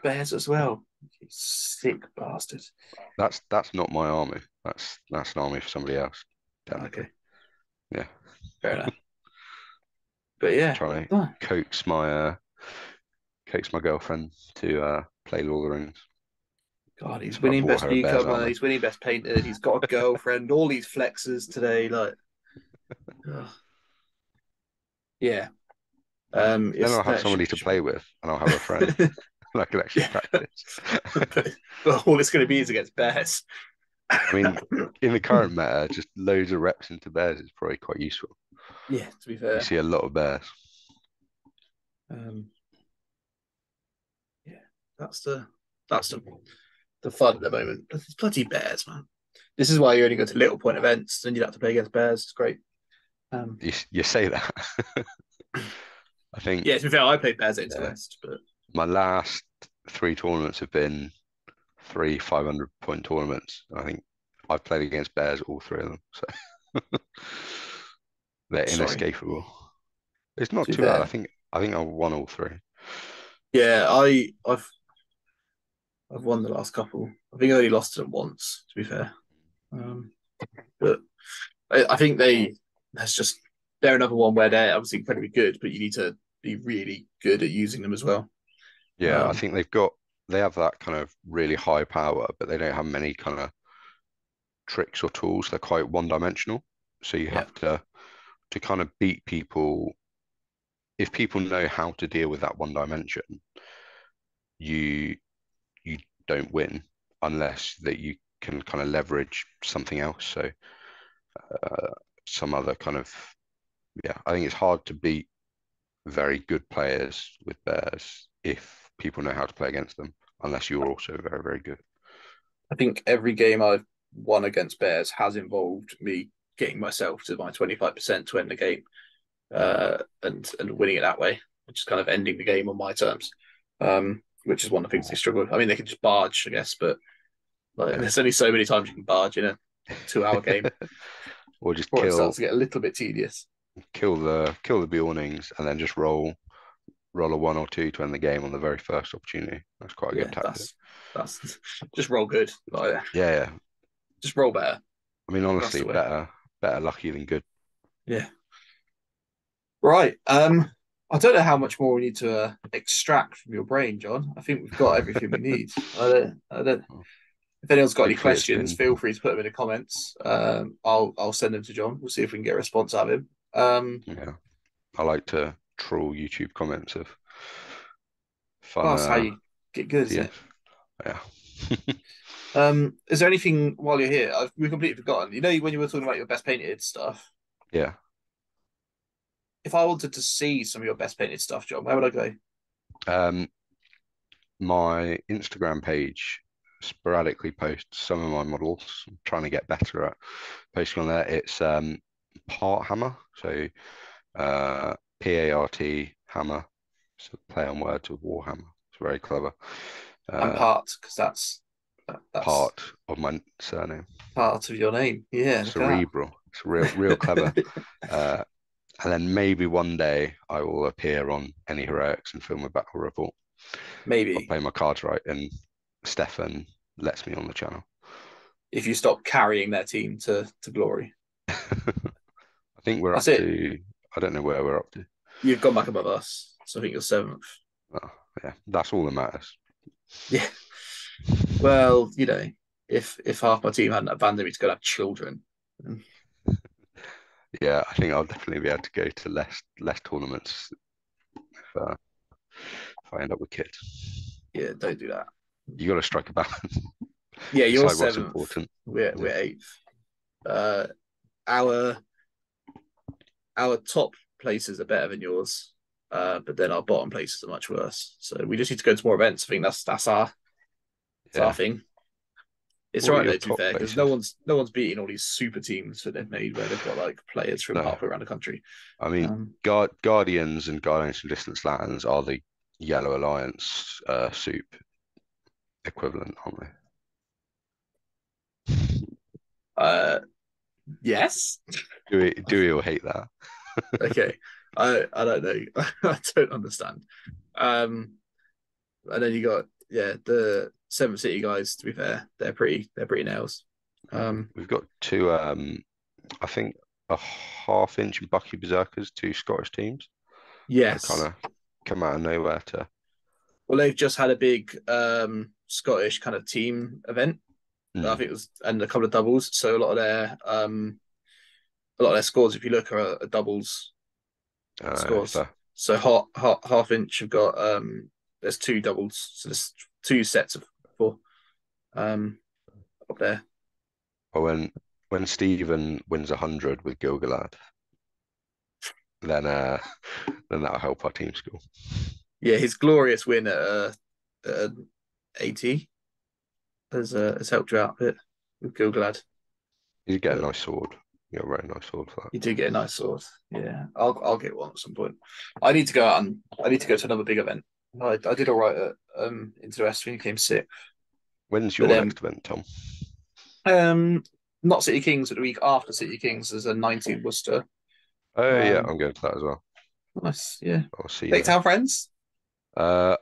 Bears as well. You sick bastard. That's not my army. That's an army for somebody else, technically. Okay, Yeah. fair enough. But yeah, Trying to oh, coax my girlfriend to play Lord of the Rings. God, he's So I winning bought best her a bear's newcomer. army. He's winning best painted. He's got a girlfriend. All these flexes today. Like, ugh. Yeah. Then It's I'll have that somebody to play with, and I'll have a friend, and I can actually yeah, practice. but all it's going to be is against bears. I mean, in the current meta, just loads of reps into bears is probably quite useful. Yeah, to be You fair. see a lot of bears. Um, yeah, that's the fun at the moment. It's bloody bears, man. This is why you only go to little point events, and you have to play against bears. It's great. Um, You say that. I think yeah, to be fair, I played bears into yeah, West, but my last three tournaments have been three 500-point tournaments. I think I've played against bears all three of them, so they're sorry. inescapable. It's not To be too bad. fair, I think I've won all three. yeah, I've won the last couple. I think I only lost to them once. To be fair, um, but I think that's just they're another one where they're obviously incredibly good, but you need to be really good at using them as well. Yeah, I Um, think they have that kind of really high power, but they don't have many kind of tricks or tools. They're quite one-dimensional. So you yeah, have to kind of beat people. If people know how to deal with that one dimension, you you don't win unless that you can kind of leverage something else. So uh, some other kind of yeah, I think it's hard to beat very good players with bears if people know how to play against them, unless you're also very, very good. I think every game I've won against Bears has involved me getting myself to my 25% to end the game, Mm. and winning it that way, which is kind of ending the game on my terms. Which is one of the things they struggle with. I mean, they can just barge, I guess, but like, Yeah. there's only so many times you can barge in a 2 hour game Or just before it starts to get a little bit tedious. kill the Bjornings and then just roll a one or two to end the game on the very first opportunity. That's quite a good Yeah, tactic. that's just roll good. Like, Yeah, yeah. just roll better. I mean, That's honestly, the way. better lucky than good. Yeah. Right. I don't know how much more we need to extract from your brain, John. I think we've got everything we need. I don't. If anyone's got any hopefully it's questions, been, feel free to put them in the comments. I'll send them to John. We'll see if we can get a response out of him. yeah. I like to troll YouTube comments of Well, fun. that's how you get good, isn't Yeah, it? yeah, Is there anything while you're here? We've completely forgotten. You know, when you were talking about your best painted stuff, yeah. if I wanted to see some of your best painted stuff, John, where would I go? Um, my Instagram page sporadically posts some of my models. I'm trying to get better at posting on there. It's part hammer, so PART hammer. It's a play on words with Warhammer. It's very clever. And Uh, part, because that's part of my surname. part of your name. Yeah, look at Cerebral. It's real clever. that. Uh, and then maybe one day I will appear on any heroics and film a battle report. If I Maybe play my cards right and Stefan lets me on the channel. if you stop carrying their team to glory. I think we're That's up it. to, I don't know where we're up to. You've gone back above us. So I think you're seventh. Oh, yeah, that's all that matters. Yeah. Well, if half my team hadn't abandoned me to go have children, then Yeah, I think I'll definitely be able to go to less tournaments if I end up with kids. yeah, don't do that. You got to strike a balance. Yeah, you're Decide what's seventh. important. We're Yeah. eighth. Uh, our our top places are better than yours, but then our bottom places are much worse. So we just need to go to more events. I think that's our Yeah. thing. It's all What are right your though, to be top fair, because no places? one's no one's beating all these super teams that they've made where they've got like players from No, halfway around the country. I mean Um, Guardians and Guardians from Distant Lands are the Yellow Alliance soup equivalent, aren't they? uh, yes, Do we all hate that? okay. I don't know. I don't understand. Um, and then you got the Seventh City guys. To be fair, they're pretty nails. We've got two I think a half-inch and Bucky Berserkers, two Scottish teams that kind Yes. of come out of nowhere to. Well, they've just had a big Scottish kind of team event. I Mm, think it was and a couple of doubles. So a lot of their scores, if you look, are doubles scores. fair. So half inch have got there's two doubles. So there's two sets of four up there. But when Stephen wins 100 with Gilgalad, then then that'll help our team score. Yeah, his glorious win at 80 has helped you out a bit with Gilgalad. You get a But nice sword. You got a very nice sword for that. you do get a nice sword. Yeah, I'll get one at some point. I need to go to another big event. I did all right at Into the West when you came sick, When's but your then next event, Tom? not City Kings, but the week after City Kings there's a 19 Worcester. Oh yeah, Um, I'm going to that as well. nice, yeah. I'll see you Lake there. Town friends, Uh,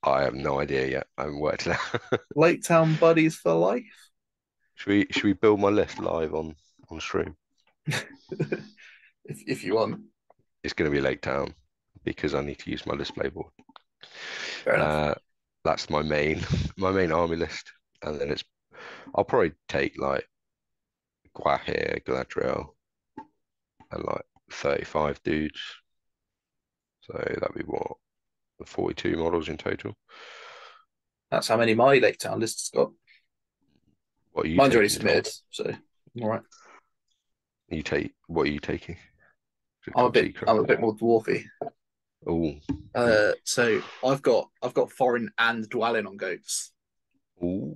I have no idea yet. I haven't worked it out. Lake Town buddies for life. Should we build my list live on stream? if you want, It's going to be Lake Town because I need to use my display board. fair enough. Uh, that's my main my main army list, and then I'll probably take like Gwahir, Galadriel, and like 35 dudes. So that'd be what 42 models in total. That's how many my Lake Town list's got. What are you Mine's already taking, Tom? submitted, so I'm all right. What are you taking? Is it I'm a top bit secret? I'm a bit more dwarfy. Oh, So I've got foreign and dwelling on goats. oh,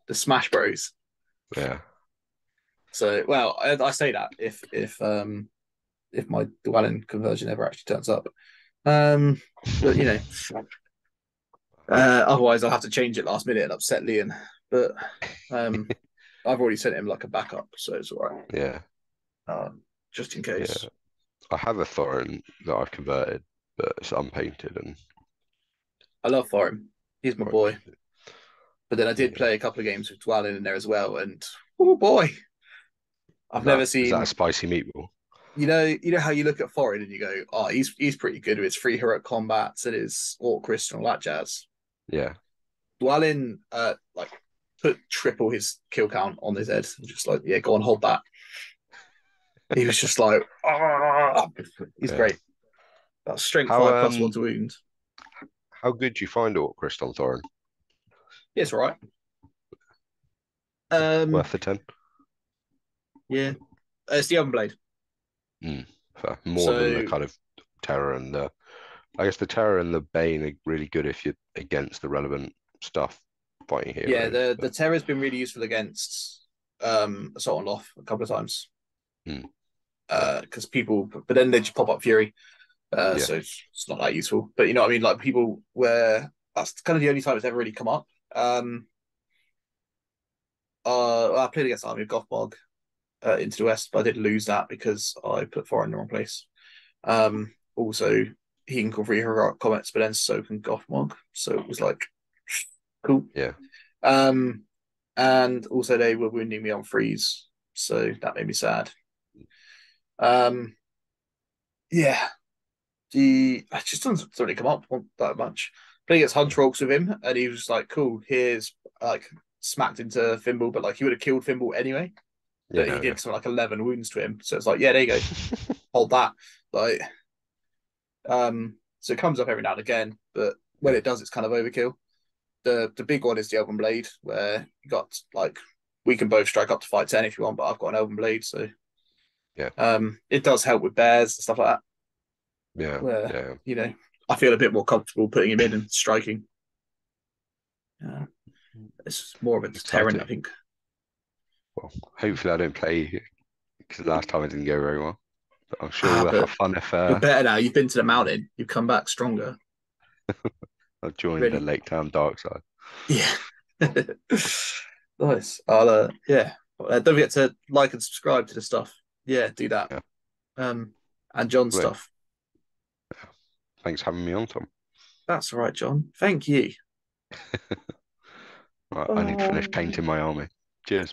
The Smash Bros. yeah. So well, I say that if my dwelling conversion ever actually turns up. But otherwise I'll have to change it last minute and upset Liam. But um, I've already sent him like a backup, so it's all right. Yeah, Just in yeah. case. I have a Thorin that I've converted, but it's unpainted and I love Foreign. He's my quite boy. But then I did yeah. play a couple of games with dwelling in there as well, and oh boy, I've Is never that a seen. spicy meatball? You know how you look at Foreign and you go, oh, he's pretty good with his free hero combats and his orc crystal and all that jazz. Yeah. Dwelling, like put triple his kill count on his head. Just like, yeah, go on, hold that. He was just like, ah, he's Yeah. great. That's strength How 5 plus 1 to wound. how good do you find Orc Crest on Thorin? Yeah, it's all right. Worth the 10? Yeah, it's the oven blade. Mm, fair. More than the So kind of terror and the I guess the terror and the bane are really good if you're against the relevant stuff fighting yeah, heroes. the But terror's been really useful against assault on Loth a couple of times. mm, yeah, Because people, but then they just pop up fury, yeah, so it's not that useful. But you know what I mean? Like people where that's kind of the only time it's ever really come up. I played against Army of Gothmog into the West, but I did lose that because I put four in the wrong place. Also, he can call free heroic comments, but then so can Gothmog. So it was like cool. yeah. Um, and also they were wounding me on freeze, so that made me sad. Um, yeah, the I just doesn't really come up that much. Playing against Hunter Orcs with him, and he was like, "Cool, here's like smacked into Thimble, but like he would have killed Thimble anyway." But he Yeah, yeah. did something like 11 wounds to him, so it's like, yeah, there you go, hold that. Like, so it comes up every now and again, but when Yeah, it does, it's kind of overkill. The big one is the Elven Blade, where you got like we can both strike up to fight 10 if you want, but I've got an Elven Blade, so yeah, it does help with bears and stuff like that. yeah, Where yeah. you know I feel a bit more comfortable putting him in and striking. It's more of a deterrent, I Exciting. think. Well, hopefully I don't play because last time it didn't go very well. But I'm sure we'll have But fun if you're better now. You've been to the mountain. You've come back stronger. I've joined the Ready? Lake Town dark side. Yeah. Nice. I'll yeah. Don't forget to like and subscribe to the stuff. Yeah, do that. Yeah, Um, and John's lovely. stuff. Thanks for having me on, Tom. That's all right, John. Thank you. Right, I need to finish Bye. painting my army. Cheers.